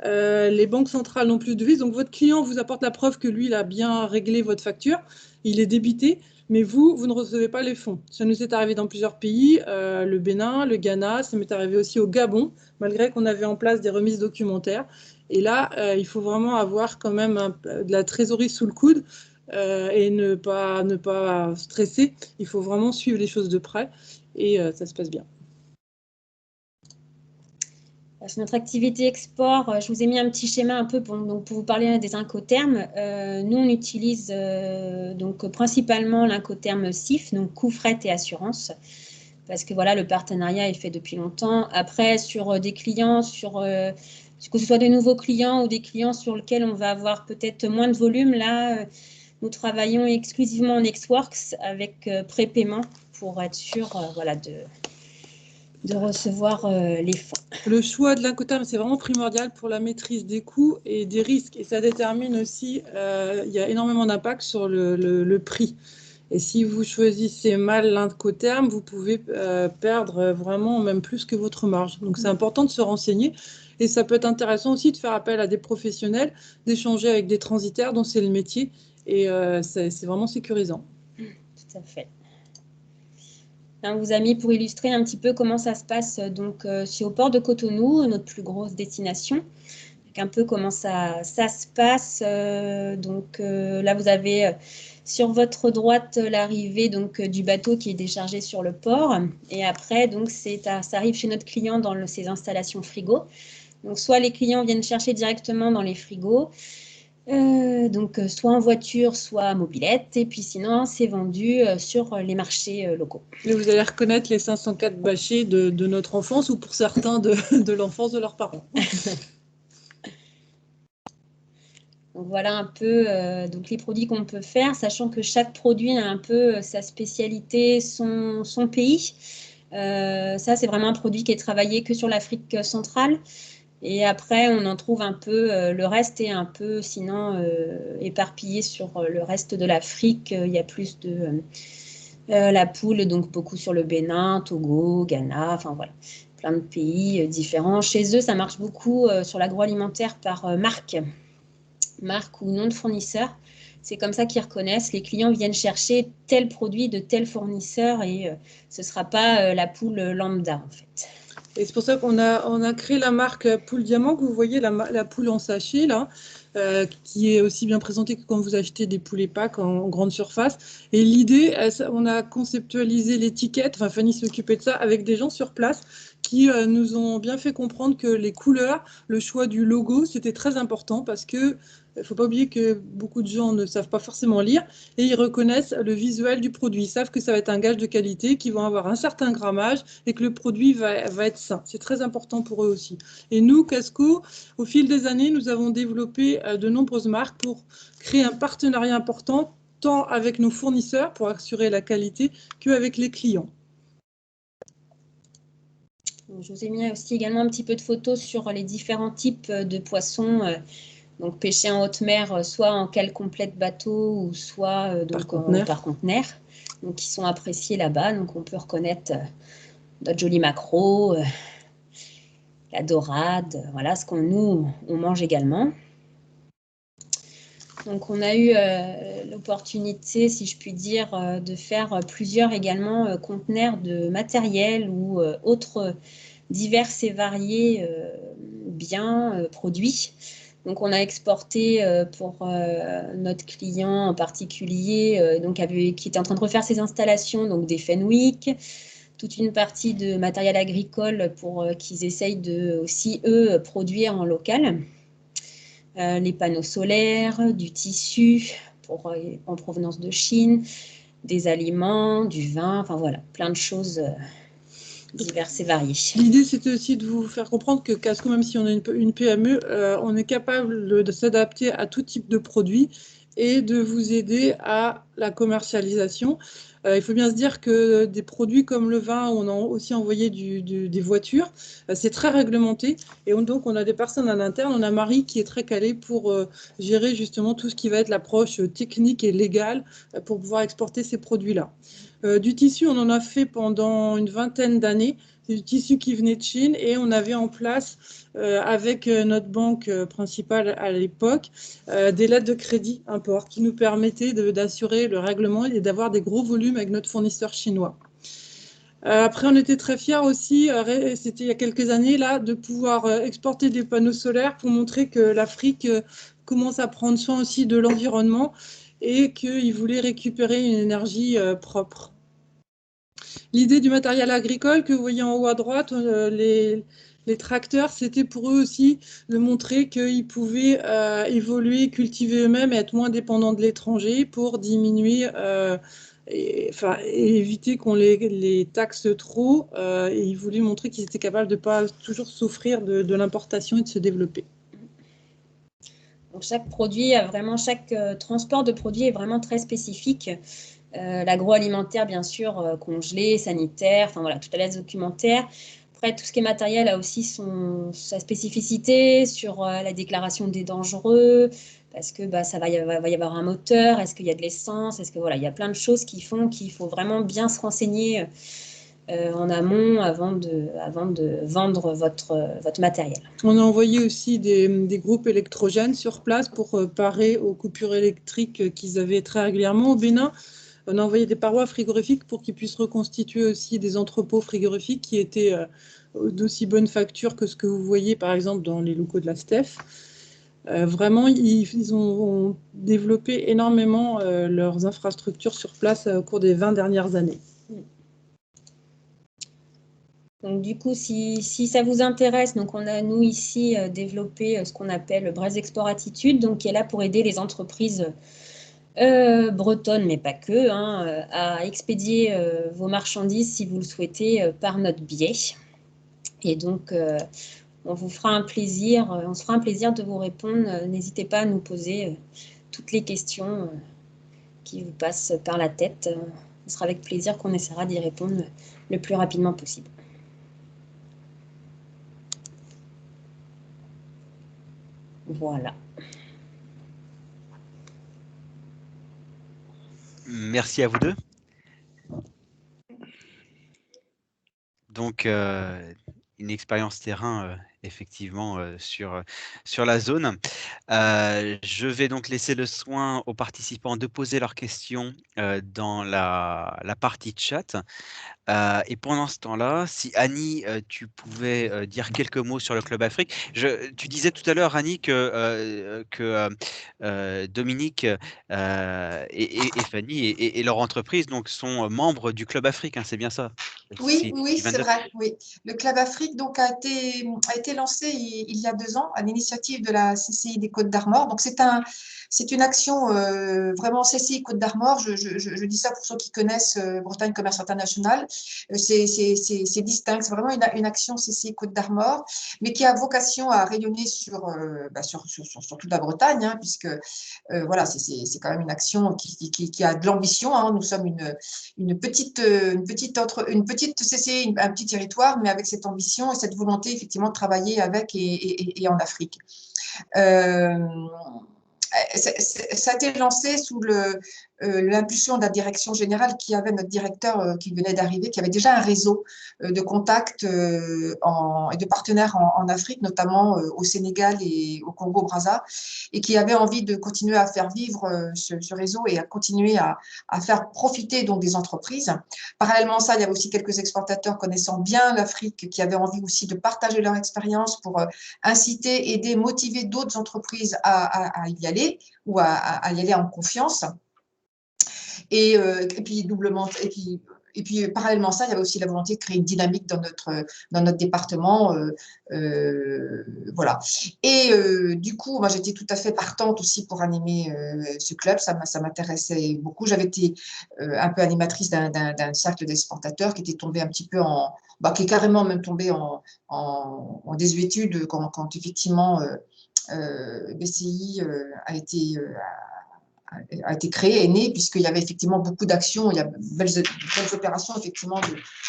Les banques centrales n'ont plus de devises. Donc, votre client vous apporte la preuve que lui, il a bien réglé votre facture. Il est débité. Mais vous ne recevez pas les fonds. Ça nous est arrivé dans plusieurs pays, le Bénin, le Ghana, ça m'est arrivé aussi au Gabon, malgré qu'on avait en place des remises documentaires. Et là, il faut vraiment avoir quand même de la trésorerie sous le coude et ne pas stresser. Il faut vraiment suivre les choses de près et ça se passe bien. Sur notre activité export, je vous ai mis un petit schéma un peu pour vous parler des incoterms. Nous, on utilise donc principalement l'incoterme CIF, donc coût, fret et assurance, parce que voilà, le partenariat est fait depuis longtemps. Après, sur des clients, que ce soit des nouveaux clients ou des clients sur lesquels on va avoir peut-être moins de volume, là, nous travaillons exclusivement en Xworks avec prépaiement pour être sûr voilà, de recevoir les fonds. Le choix de l'incoterm, c'est vraiment primordial pour la maîtrise des coûts et des risques. Et ça détermine aussi, il y a énormément d'impact sur le prix. Et si vous choisissez mal l'incoterm, vous pouvez perdre vraiment même plus que votre marge. Donc, c'est important de se renseigner. Et ça peut être intéressant aussi de faire appel à des professionnels, d'échanger avec des transitaires dont c'est le métier. Et c'est vraiment sécurisant. Tout à fait. On vous a mis pour illustrer un petit peu comment ça se passe. Donc, c'est au port de Cotonou, notre plus grosse destination. Donc, un peu comment ça se passe. Donc, là, vous avez sur votre droite l'arrivée du bateau qui est déchargé sur le port. Et après, donc, ça arrive chez notre client dans ces installations frigo. Donc, soit les clients viennent chercher directement dans les frigos, donc soit en voiture, soit à mobilette, et puis sinon c'est vendu sur les marchés locaux. Et vous allez reconnaître les 504 bâchés de notre enfance ou pour certains de l'enfance de leurs parents. Donc voilà un peu donc les produits qu'on peut faire, sachant que chaque produit a un peu sa spécialité, son pays. Ça c'est vraiment un produit qui est travaillé que sur l'Afrique centrale. Et après, on en trouve un peu, le reste est un peu, sinon, éparpillé sur le reste de l'Afrique. Il y a plus de la poule, donc beaucoup sur le Bénin, Togo, Ghana, enfin voilà, plein de pays différents. Chez eux, ça marche beaucoup sur l'agroalimentaire par marque ou nom de fournisseur. C'est comme ça qu'ils reconnaissent. Les clients viennent chercher tel produit de tel fournisseur et ce ne sera pas la poule lambda, en fait. Et c'est pour ça qu'on a créé la marque Poule Diamant, que vous voyez, la poule en sachet, là, qui est aussi bien présentée que quand vous achetez des poulets packs en grande surface. Et l'idée, on a conceptualisé l'étiquette, enfin Fanny s'est occupée de ça, avec des gens sur place qui nous ont bien fait comprendre que les couleurs, le choix du logo, c'était très important parce que il ne faut pas oublier que beaucoup de gens ne savent pas forcément lire et ils reconnaissent le visuel du produit. Ils savent que ça va être un gage de qualité, qu'ils vont avoir un certain grammage et que le produit va être sain. C'est très important pour eux aussi. Et nous, Casco, au fil des années, nous avons développé de nombreuses marques pour créer un partenariat important, tant avec nos fournisseurs pour assurer la qualité qu'avec les clients. Je vous ai mis aussi également un petit peu de photos sur les différents types de poissons. Donc pêchés en haute mer, soit en cale complète bateau ou soit par conteneur, donc qui sont appréciés là-bas. Donc on peut reconnaître notre joli maquereau, la dorade, voilà ce qu'on mange également. Donc on a eu l'opportunité, si je puis dire, de faire plusieurs également conteneurs de matériel ou autres divers et variés biens produits. Donc, on a exporté pour notre client en particulier, qui était en train de refaire ses installations, donc des Fenwick, toute une partie de matériel agricole pour qu'ils essayent de aussi, eux, produire en local. Les panneaux solaires, du tissu en provenance de Chine, des aliments, du vin, enfin voilà, plein de choses divers et variés. L'idée, c'était aussi de vous faire comprendre que Casco, même si on a une PME, on est capable de s'adapter à tout type de produit et de vous aider à la commercialisation. Il faut bien se dire que des produits comme le vin, on a aussi envoyé des voitures, c'est très réglementé. Et donc, on a des personnes à l'interne. On a Marie qui est très calée pour gérer justement tout ce qui va être l'approche technique et légale pour pouvoir exporter ces produits-là. Du tissu, on en a fait pendant une vingtaine d'années. C'est du tissu qui venait de Chine et on avait en place, avec notre banque principale à l'époque, des lettres de crédit import qui nous permettaient d'assurer le règlement et d'avoir des gros volumes avec notre fournisseur chinois. Après, on était très fiers aussi, c'était il y a quelques années, là, de pouvoir exporter des panneaux solaires pour montrer que l'Afrique commence à prendre soin aussi de l'environnement et qu'ils voulaient récupérer une énergie propre. L'idée du matériel agricole que vous voyez en haut à droite, les tracteurs, c'était pour eux aussi de montrer qu'ils pouvaient évoluer, cultiver eux-mêmes et être moins dépendants de l'étranger pour diminuer, et éviter qu'on les taxe trop. Et ils voulaient montrer qu'ils étaient capables de ne pas toujours souffrir de l'importation et de se développer. Donc chaque produit, chaque transport de produits est vraiment très spécifique. L'agroalimentaire, bien sûr, congelé, sanitaire, enfin voilà, toute la liste documentaire. Après, tout ce qui est matériel a aussi sa spécificité sur la déclaration des dangereux, parce que ça va y avoir un moteur, est-ce qu'il y a de l'essence, est-ce que voilà, il y a plein de choses qui font qu'il faut vraiment bien se renseigner en amont avant de vendre votre matériel. On a envoyé aussi des groupes électrogènes sur place pour parer aux coupures électriques qu'ils avaient très régulièrement au Bénin. On a envoyé des parois frigorifiques pour qu'ils puissent reconstituer aussi des entrepôts frigorifiques qui étaient d'aussi bonne facture que ce que vous voyez par exemple dans les locaux de la STEF. Vraiment, ils ont développé énormément leurs infrastructures sur place au cours des 20 dernières années. Donc du coup, si ça vous intéresse, donc on a nous ici développé ce qu'on appelle Brest Export Attitude, donc qui est là pour aider les entreprises bretonnes, mais pas que, à expédier vos marchandises si vous le souhaitez par notre biais. Et donc on se fera un plaisir de vous répondre. N'hésitez pas à nous poser toutes les questions qui vous passent par la tête. Ce sera avec plaisir qu'on essaiera d'y répondre le plus rapidement possible. Voilà. Merci à vous deux. Donc, une expérience terrain, effectivement, sur la zone. Je vais donc laisser le soin aux participants de poser leurs questions dans la partie chat. Et pendant ce temps-là, si Annie, tu pouvais dire quelques mots sur le Club Afrique. Tu disais tout à l'heure, Annie, que Dominique et Fanny et leur entreprise donc, sont membres du Club Afrique, hein, c'est bien ça? Oui, c'est vrai. Oui. Le Club Afrique donc, a été lancé il y a 2 ans à l'initiative de la CCI des Côtes d'Armor. Donc, c'est une action vraiment CCI Côtes d'Armor. Je dis ça pour ceux qui connaissent Bretagne Commerce International. C'est distinct. C'est vraiment une action CCI Côtes d'Armor, mais qui a vocation à rayonner sur toute la Bretagne, hein, puisque voilà, c'est quand même une action qui a de l'ambition. Hein. Nous sommes une petite CCI, un petit territoire, mais avec cette ambition et cette volonté effectivement de travailler avec et en Afrique. Ça a été lancé sous l'impulsion de la direction générale qui avait notre directeur qui venait d'arriver, qui avait déjà un réseau de contacts et de partenaires en Afrique, notamment au Sénégal et au Congo-Brazza, et qui avait envie de continuer à faire vivre ce réseau et à continuer à faire profiter donc des entreprises. Parallèlement à ça, il y avait aussi quelques exportateurs connaissant bien l'Afrique qui avaient envie aussi de partager leur expérience pour inciter, aider, motiver d'autres entreprises à y aller ou à y aller en confiance. Et puis parallèlement à ça, il y avait aussi la volonté de créer une dynamique dans notre département. Voilà. Et du coup, moi, j'étais tout à fait partante aussi pour animer ce club. Ça m'intéressait beaucoup. J'avais été un peu animatrice d'un cercle d'exportateurs qui était tombé un petit peu en qui est carrément même tombé en désuétude quand effectivement BCI a été créé, est né, puisqu'il y avait effectivement beaucoup d'actions, il y a belles opérations, effectivement,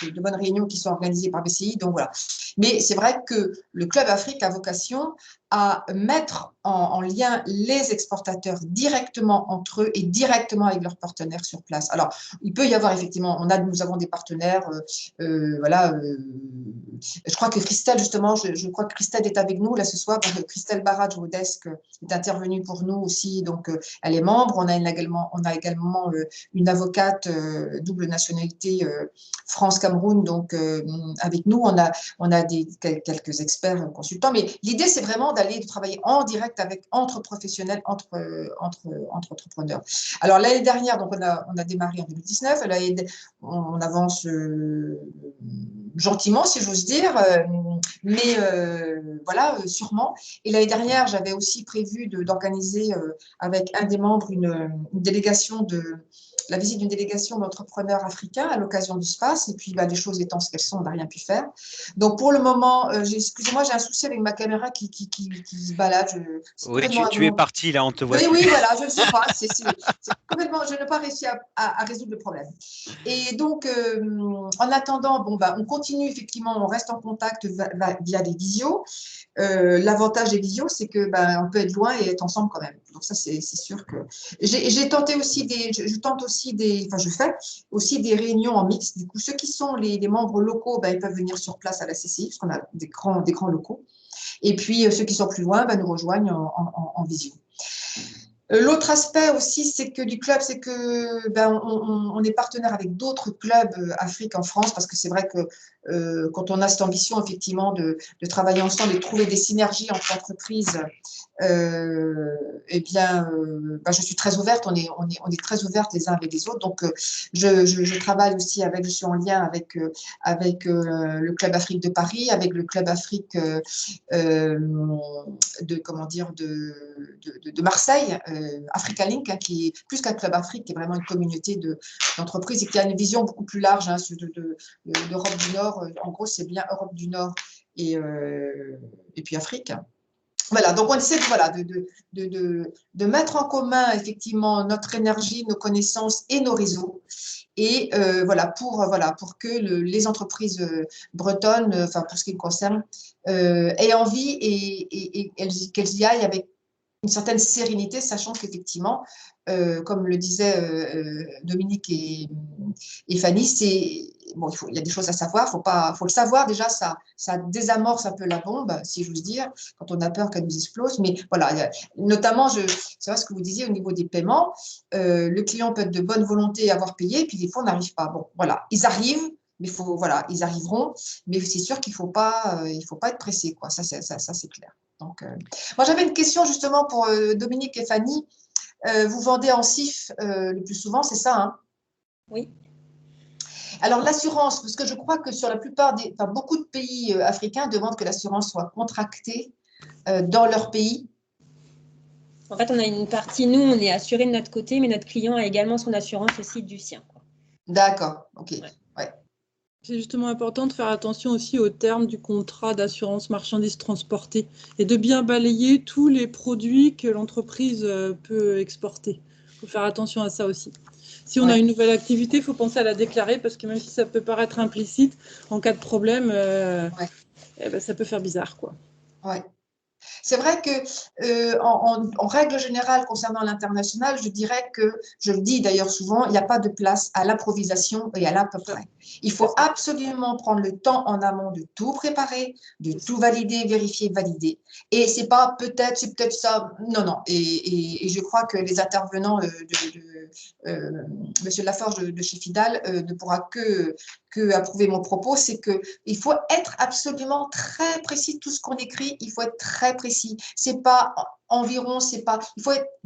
de bonnes réunions qui sont organisées par BCI. Donc voilà. Mais c'est vrai que le Club Afrique a vocation à mettre en lien les exportateurs directement entre eux et directement avec leurs partenaires sur place. Alors, il peut y avoir effectivement, nous avons des partenaires, voilà. Je crois que Christelle, justement, je crois que Christelle est avec nous là ce soir. Donc, Christelle Barrage au desk est intervenue pour nous aussi, donc elle est membre. On a également une avocate double nationalité France-Cameroun, donc avec nous, on a quelques experts consultants. Mais l'idée, c'est vraiment de travailler en direct entre professionnels, entre entrepreneurs. Alors, l'année dernière, donc on a démarré en 2019. On avance gentiment, si j'ose dire, mais voilà, sûrement. Et l'année dernière, j'avais aussi prévu d'organiser avec un des membres une délégation la visite d'une délégation d'entrepreneurs africains à l'occasion du SPACE. Et puis, les choses étant ce qu'elles sont, on n'a rien pu faire. Donc, pour le moment, excusez-moi, j'ai un souci avec ma caméra qui se balade. Oui, tu es parti, là, on te voit. Oui, voilà, je ne sais pas. C'est complètement, je n'ai pas réussi à résoudre le problème. Et donc, en attendant, on continue, effectivement, on reste en contact via des visios. L'avantage des visios, c'est que on peut être loin et être ensemble quand même. Donc ça, c'est sûr que j'ai tenté aussi je fais aussi des réunions en mixte. Du coup, ceux qui sont les membres locaux, ils peuvent venir sur place à la CCI, parce qu'on a des grands locaux. Et puis ceux qui sont plus loin, nous rejoignent en visio. L'autre aspect aussi, c'est que du club, c'est que on est partenaire avec d'autres clubs Afrique en France, parce que c'est vrai que quand on a cette ambition effectivement de travailler ensemble et de trouver des synergies entre entreprises, je suis très ouverte, on est très ouvertes les uns avec les autres. Donc je travaille aussi je suis en lien avec le Club Afrique de Paris, avec le Club Afrique de Marseille, Africa Link, qui est plus qu'un club Afrique, qui est vraiment une communauté d'entreprises et qui a une vision beaucoup plus large d'Europe du Nord. En gros, c'est bien Europe du Nord et puis Afrique. Voilà, donc on essaie de mettre en commun effectivement notre énergie, nos connaissances et nos réseaux. Et pour que les entreprises bretonnes, pour ce qui me concerne, aient envie et qu'elles y aillent avec une certaine sérénité, sachant qu'effectivement, comme le disaient Dominique et Fanny, il y a des choses à savoir, faut le savoir déjà, ça désamorce un peu la bombe, si j'ose dire, quand on a peur qu'elle nous explose. Mais voilà, notamment, c'est vrai ce que vous disiez au niveau des paiements, le client peut être de bonne volonté et avoir payé, puis des fois on n'arrive pas. Bon, voilà, ils arrivent. Mais ils arriveront, mais c'est sûr qu'il ne faut pas être pressé, quoi. Ça c'est clair. Donc, moi, j'avais une question justement pour Dominique et Fanny. Vous vendez en CIF le plus souvent, c'est ça, hein? Oui. Alors, l'assurance, parce que je crois que sur la plupart beaucoup de pays africains demandent que l'assurance soit contractée dans leur pays. En fait, on a une partie, nous, on est assuré de notre côté, mais notre client a également son assurance aussi du sien. D'accord, ok. Ouais. C'est justement important de faire attention aussi aux termes du contrat d'assurance marchandises transportées et de bien balayer tous les produits que l'entreprise peut exporter. Il faut faire attention à ça aussi. Si on a une nouvelle activité, il faut penser à la déclarer parce que même si ça peut paraître implicite, en cas de problème, ça peut faire bizarre, quoi. Ouais. C'est vrai que en règle générale, concernant l'international, je dirais que, je le dis d'ailleurs souvent, il n'y a pas de place à l'improvisation et à l'à peu près. Il faut absolument prendre le temps en amont de tout préparer, de tout valider, vérifier, valider. Et c'est peut-être ça, non. Et je crois que les intervenants Monsieur Laforge de chez Fidal ne pourra que approuver mon propos, c'est qu'il faut être absolument très précis. Tout ce qu'on écrit, il faut être très précis. C'est pas environ,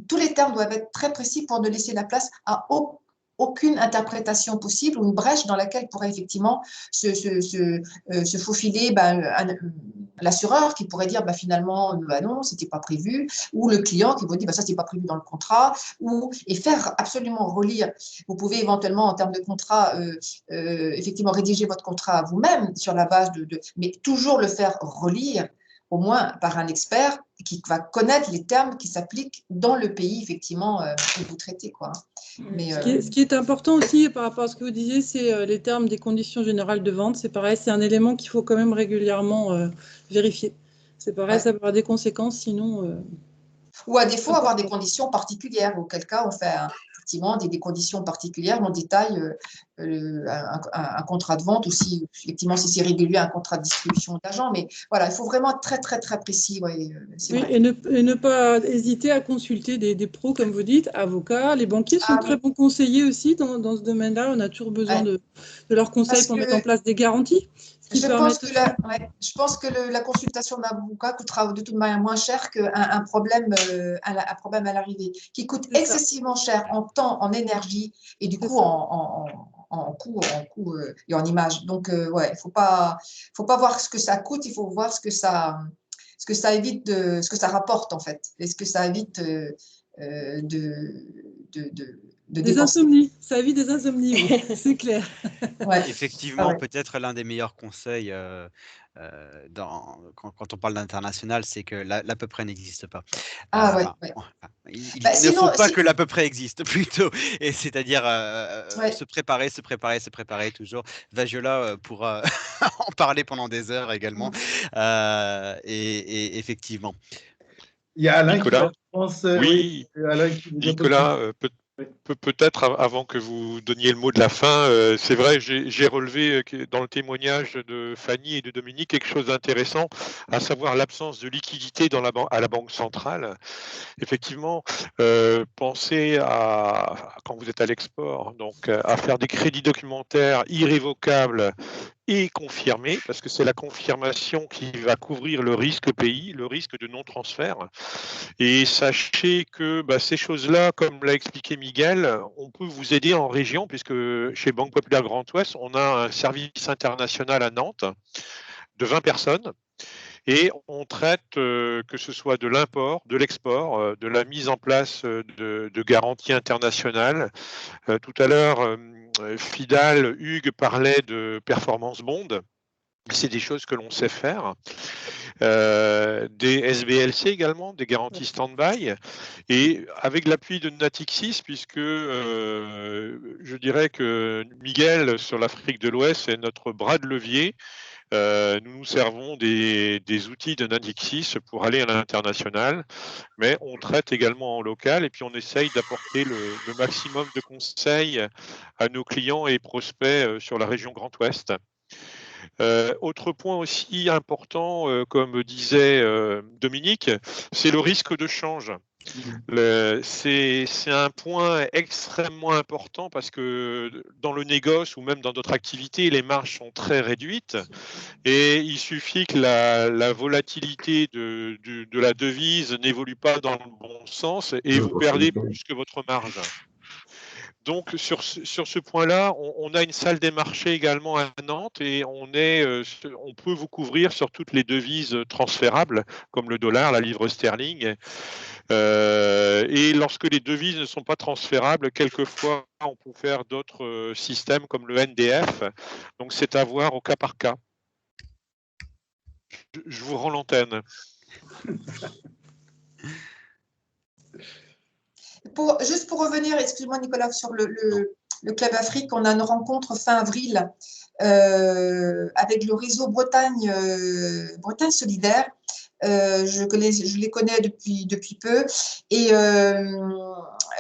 tous les termes doivent être très précis pour ne laisser la place à aucune interprétation possible ou une brèche dans laquelle pourrait effectivement se faufiler l'assureur qui pourrait dire finalement bah non, c'était pas prévu, ou le client qui vous dit ça c'était pas prévu dans le contrat, et faire absolument relire. Vous pouvez éventuellement en termes de contrat effectivement rédiger votre contrat vous-même sur la base mais toujours le faire relire au moins par un expert qui va connaître les termes qui s'appliquent dans le pays effectivement où vous traitez quoi. Mais, ce qui est important aussi par rapport à ce que vous disiez, c'est les termes des conditions générales de vente. C'est pareil, c'est un élément qu'il faut quand même régulièrement vérifier. C'est pareil, ça peut avoir des conséquences, sinon… Ou à défaut, avoir des conditions particulières, auquel cas on fait effectivement des conditions particulières, on détaille un contrat de vente, ou si effectivement si c'est régulier, un contrat de distribution d'agent. Mais voilà, il faut vraiment être très, très, très précis. Ouais, oui, et ne pas hésiter à consulter des pros, comme vous dites, avocats. Les banquiers sont très bons conseillers aussi dans ce domaine-là. On a toujours besoin de leurs conseils pour mettre en place des garanties. Je pense que la consultation d'un avocat coûtera de toute manière moins cher qu'un problème à l'arrivée, qui coûte excessivement cher en temps, en énergie et du coup en coût et en image. Donc, il faut pas voir ce que ça coûte, il faut voir ce que ça évite, ce que ça rapporte en fait, et ce que ça évite des insomnies, ça évite des insomnies, oui, c'est clair. Ouais. Effectivement, peut-être l'un des meilleurs conseils quand on parle d'international, c'est que l'à peu près n'existe pas. Il ne faut pas que l'à peu près existe, plutôt. Et c'est-à-dire se préparer toujours. Vagiola pourra en parler pendant des heures également. Et effectivement. Il y a Alain Nicolas. qui pense, oui, Alain qui Nicolas, peut-être avant que vous donniez le mot de la fin, c'est vrai, j'ai relevé dans le témoignage de Fanny et de Dominique quelque chose d'intéressant, à savoir l'absence de liquidité à la Banque centrale. Effectivement, pensez quand vous êtes à l'export, donc à faire des crédits documentaires irrévocables et confirmé, parce que c'est la confirmation qui va couvrir le risque pays, le risque de non-transfert. Et sachez que ces choses-là, comme l'a expliqué Miguel, on peut vous aider en région, puisque chez Banque Populaire Grand Ouest, on a un service international à Nantes de 20 personnes. Et on traite que ce soit de l'import, de l'export, de la mise en place de garanties internationales. Tout à l'heure, Fidal, Hugues parlait de performance bond. C'est des choses que l'on sait faire. Des SBLC également, des garanties stand-by. Et avec l'appui de Natixis, puisque je dirais que Miguel, sur l'Afrique de l'Ouest, est notre bras de levier. Nous nous servons des outils de Natixis pour aller à l'international, mais on traite également en local et puis on essaye d'apporter le maximum de conseils à nos clients et prospects sur la région Grand Ouest. Autre point aussi important, comme disait Dominique, c'est le risque de change. C'est un point extrêmement important parce que dans le négoce ou même dans d'autres activités, les marges sont très réduites et il suffit que la volatilité de la devise n'évolue pas dans le bon sens et vous perdez plus que votre marge. Donc, sur ce point-là, on a une salle des marchés également à Nantes et on peut vous couvrir sur toutes les devises transférables, comme le dollar, la livre sterling. Et lorsque les devises ne sont pas transférables, quelquefois, on peut faire d'autres systèmes comme le NDF. Donc, c'est à voir au cas par cas. Je vous rends l'antenne. Juste pour revenir, excuse-moi Nicolas, sur le Club Afrique, on a une rencontre fin avril avec le réseau Bretagne Solidaire. Je les connais depuis peu et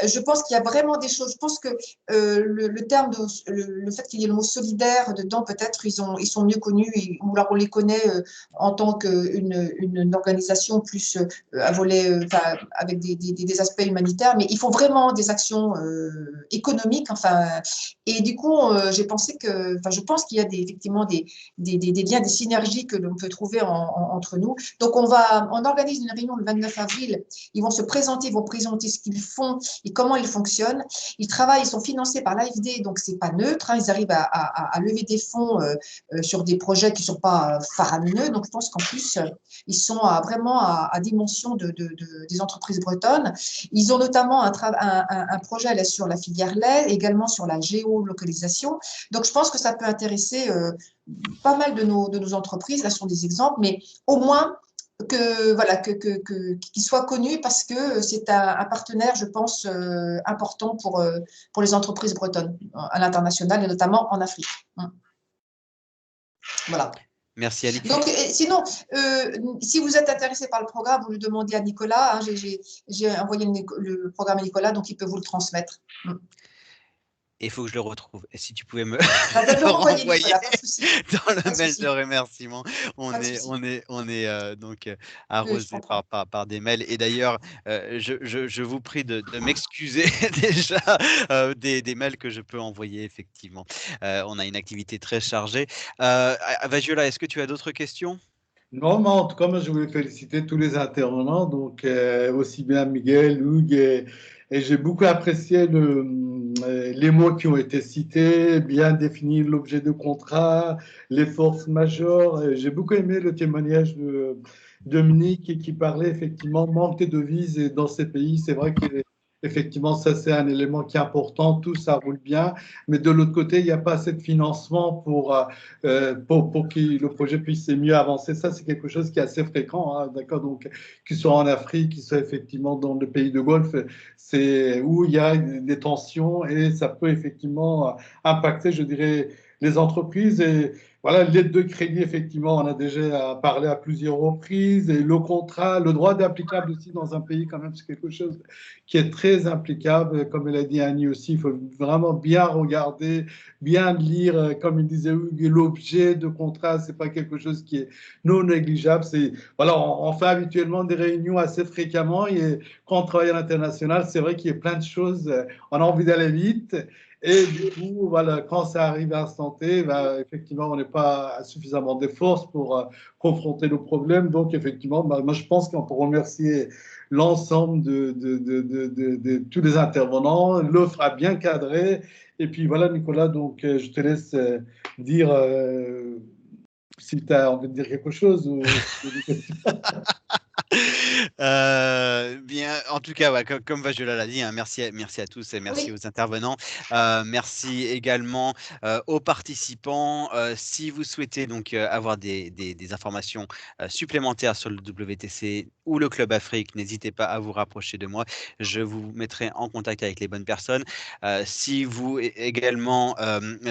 je pense qu'il y a vraiment des choses. Je pense que le terme, le fait qu'il y ait le mot solidaire dedans, peut-être ils sont mieux connus ou alors on les connaît en tant qu'une organisation plus à volet, avec des aspects humanitaires, mais ils font vraiment des actions économiques. Et du coup, j'ai pensé je pense qu'il y a effectivement des liens, des synergies que l'on peut trouver entre nous. Donc on va on organise une réunion le 29 avril. Ils vont se présenter, ils vont présenter ce qu'ils font et comment ils fonctionnent. Ils travaillent, ils sont financés par l'AFD, donc c'est pas neutre. Ils arrivent à lever des fonds sur des projets qui ne sont pas faramineux. Donc je pense qu'en plus, ils sont vraiment à dimension des entreprises bretonnes. Ils ont notamment un projet là, sur la filière lait, également sur la géolocalisation. Donc je pense que ça peut intéresser pas mal de nos entreprises. Là sont des exemples, mais au moins qu'ils soient connus parce que c'est un partenaire, je pense, important pour les entreprises bretonnes à l'international et notamment en Afrique. Voilà. Merci Alix. Donc, sinon, si vous êtes intéressé par le programme, vous le demandez à Nicolas. Hein, j'ai envoyé le programme à Nicolas, donc il peut vous le transmettre. Il faut que je le retrouve. Et si tu pouvais me le renvoyer dans le mail de remerciement, on est donc arrosé par des mails. Et d'ailleurs, je vous prie de m'excuser déjà des mails que je peux envoyer, effectivement. On a une activité très chargée. Vagiola, est-ce que tu as d'autres questions? Non, mais en tout cas, moi, je voulais féliciter tous les intervenants, donc aussi bien Miguel, Hugues, et j'ai beaucoup apprécié les mots qui ont été cités, bien définir l'objet de contrat, les forces majeures. J'ai beaucoup aimé le témoignage de Dominique qui parlait effectivement manque de devises dans ces pays. C'est vrai que effectivement, ça, c'est un élément qui est important. Tout ça roule bien. Mais de l'autre côté, il n'y a pas assez de financement pour que le projet puisse mieux avancer. Ça, c'est quelque chose qui est assez fréquent. Hein, d'accord. Donc, qu'ils soient en Afrique, qu'ils soient effectivement dans le pays de Golfe, c'est où il y a des tensions et ça peut effectivement impacter, je dirais, les entreprises. Et voilà, l'aide de crédit, effectivement, on a déjà parlé à plusieurs reprises. Et le contrat, le droit d'applicable aussi dans un pays, quand même, c'est quelque chose qui est très implicable. Comme elle a dit Annie aussi, il faut vraiment bien regarder, bien lire. Comme il disait, l'objet de contrat, c'est pas quelque chose qui est non négligeable. Voilà, on fait habituellement des réunions assez fréquemment. Et quand on travaille à l'international, c'est vrai qu'il y a plein de choses. On a envie d'aller vite. Et du coup, voilà, quand ça arrive à l'instant T, effectivement, on n'est pas suffisamment de force pour confronter nos problèmes. Donc, effectivement, moi, je pense qu'on peut remercier l'ensemble de tous les intervenants. L'offre a bien cadré. Et puis, voilà, Nicolas, donc, je te laisse dire si tu as envie de dire quelque chose. Bien, en tout cas, comme Vagiola l'a dit, hein, merci à tous et merci aux intervenants. Merci également aux participants. Si vous souhaitez donc avoir des informations supplémentaires sur le WTC ou le Club Afrique, n'hésitez pas à vous rapprocher de moi. Je vous mettrai en contact avec les bonnes personnes. Si vous également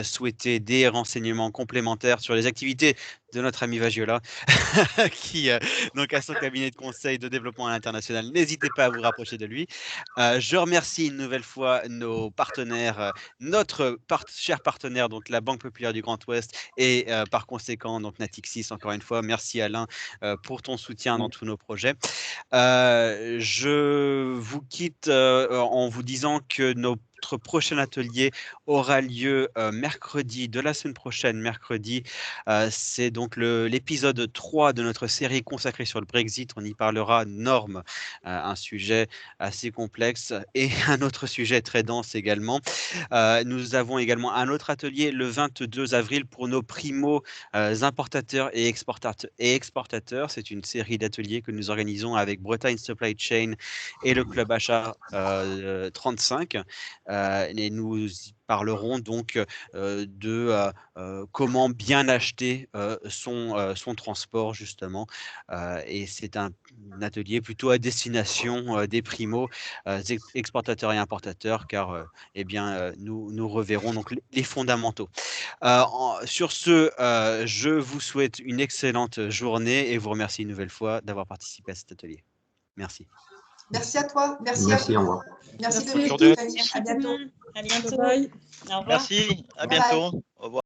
souhaitez des renseignements complémentaires sur les activités de notre ami Vagiola, qui donc a son cabinet de conseil de développement à l'international, n'hésitez pas à vous rapprocher de lui. Je remercie une nouvelle fois nos partenaires, notre cher partenaire, donc la Banque Populaire du Grand Ouest et par conséquent donc Natixis. Encore une fois, merci Alain pour ton soutien dans tous nos projets. Je vous quitte en vous disant que notre prochain atelier aura lieu mercredi de la semaine prochaine, mercredi. C'est donc l'épisode 3 de notre série consacrée sur le Brexit. On y parlera normes, un sujet assez complexe et un autre sujet très dense également. Nous avons également un autre atelier le 22 avril pour nos primo importateurs et exportateurs. C'est une série d'ateliers que nous organisons avec Bretagne Supply Chain et le Club Achat 35. Et nous parlerons donc de comment bien acheter son transport justement. Et c'est un atelier plutôt à destination des primo exportateurs et importateurs, car eh bien, nous reverrons donc les fondamentaux. Sur ce, je vous souhaite une excellente journée et vous remercie une nouvelle fois d'avoir participé à cet atelier. Merci. Merci à toi. Merci, au revoir. Merci de à bientôt. À bientôt. Merci, à bientôt. Au revoir.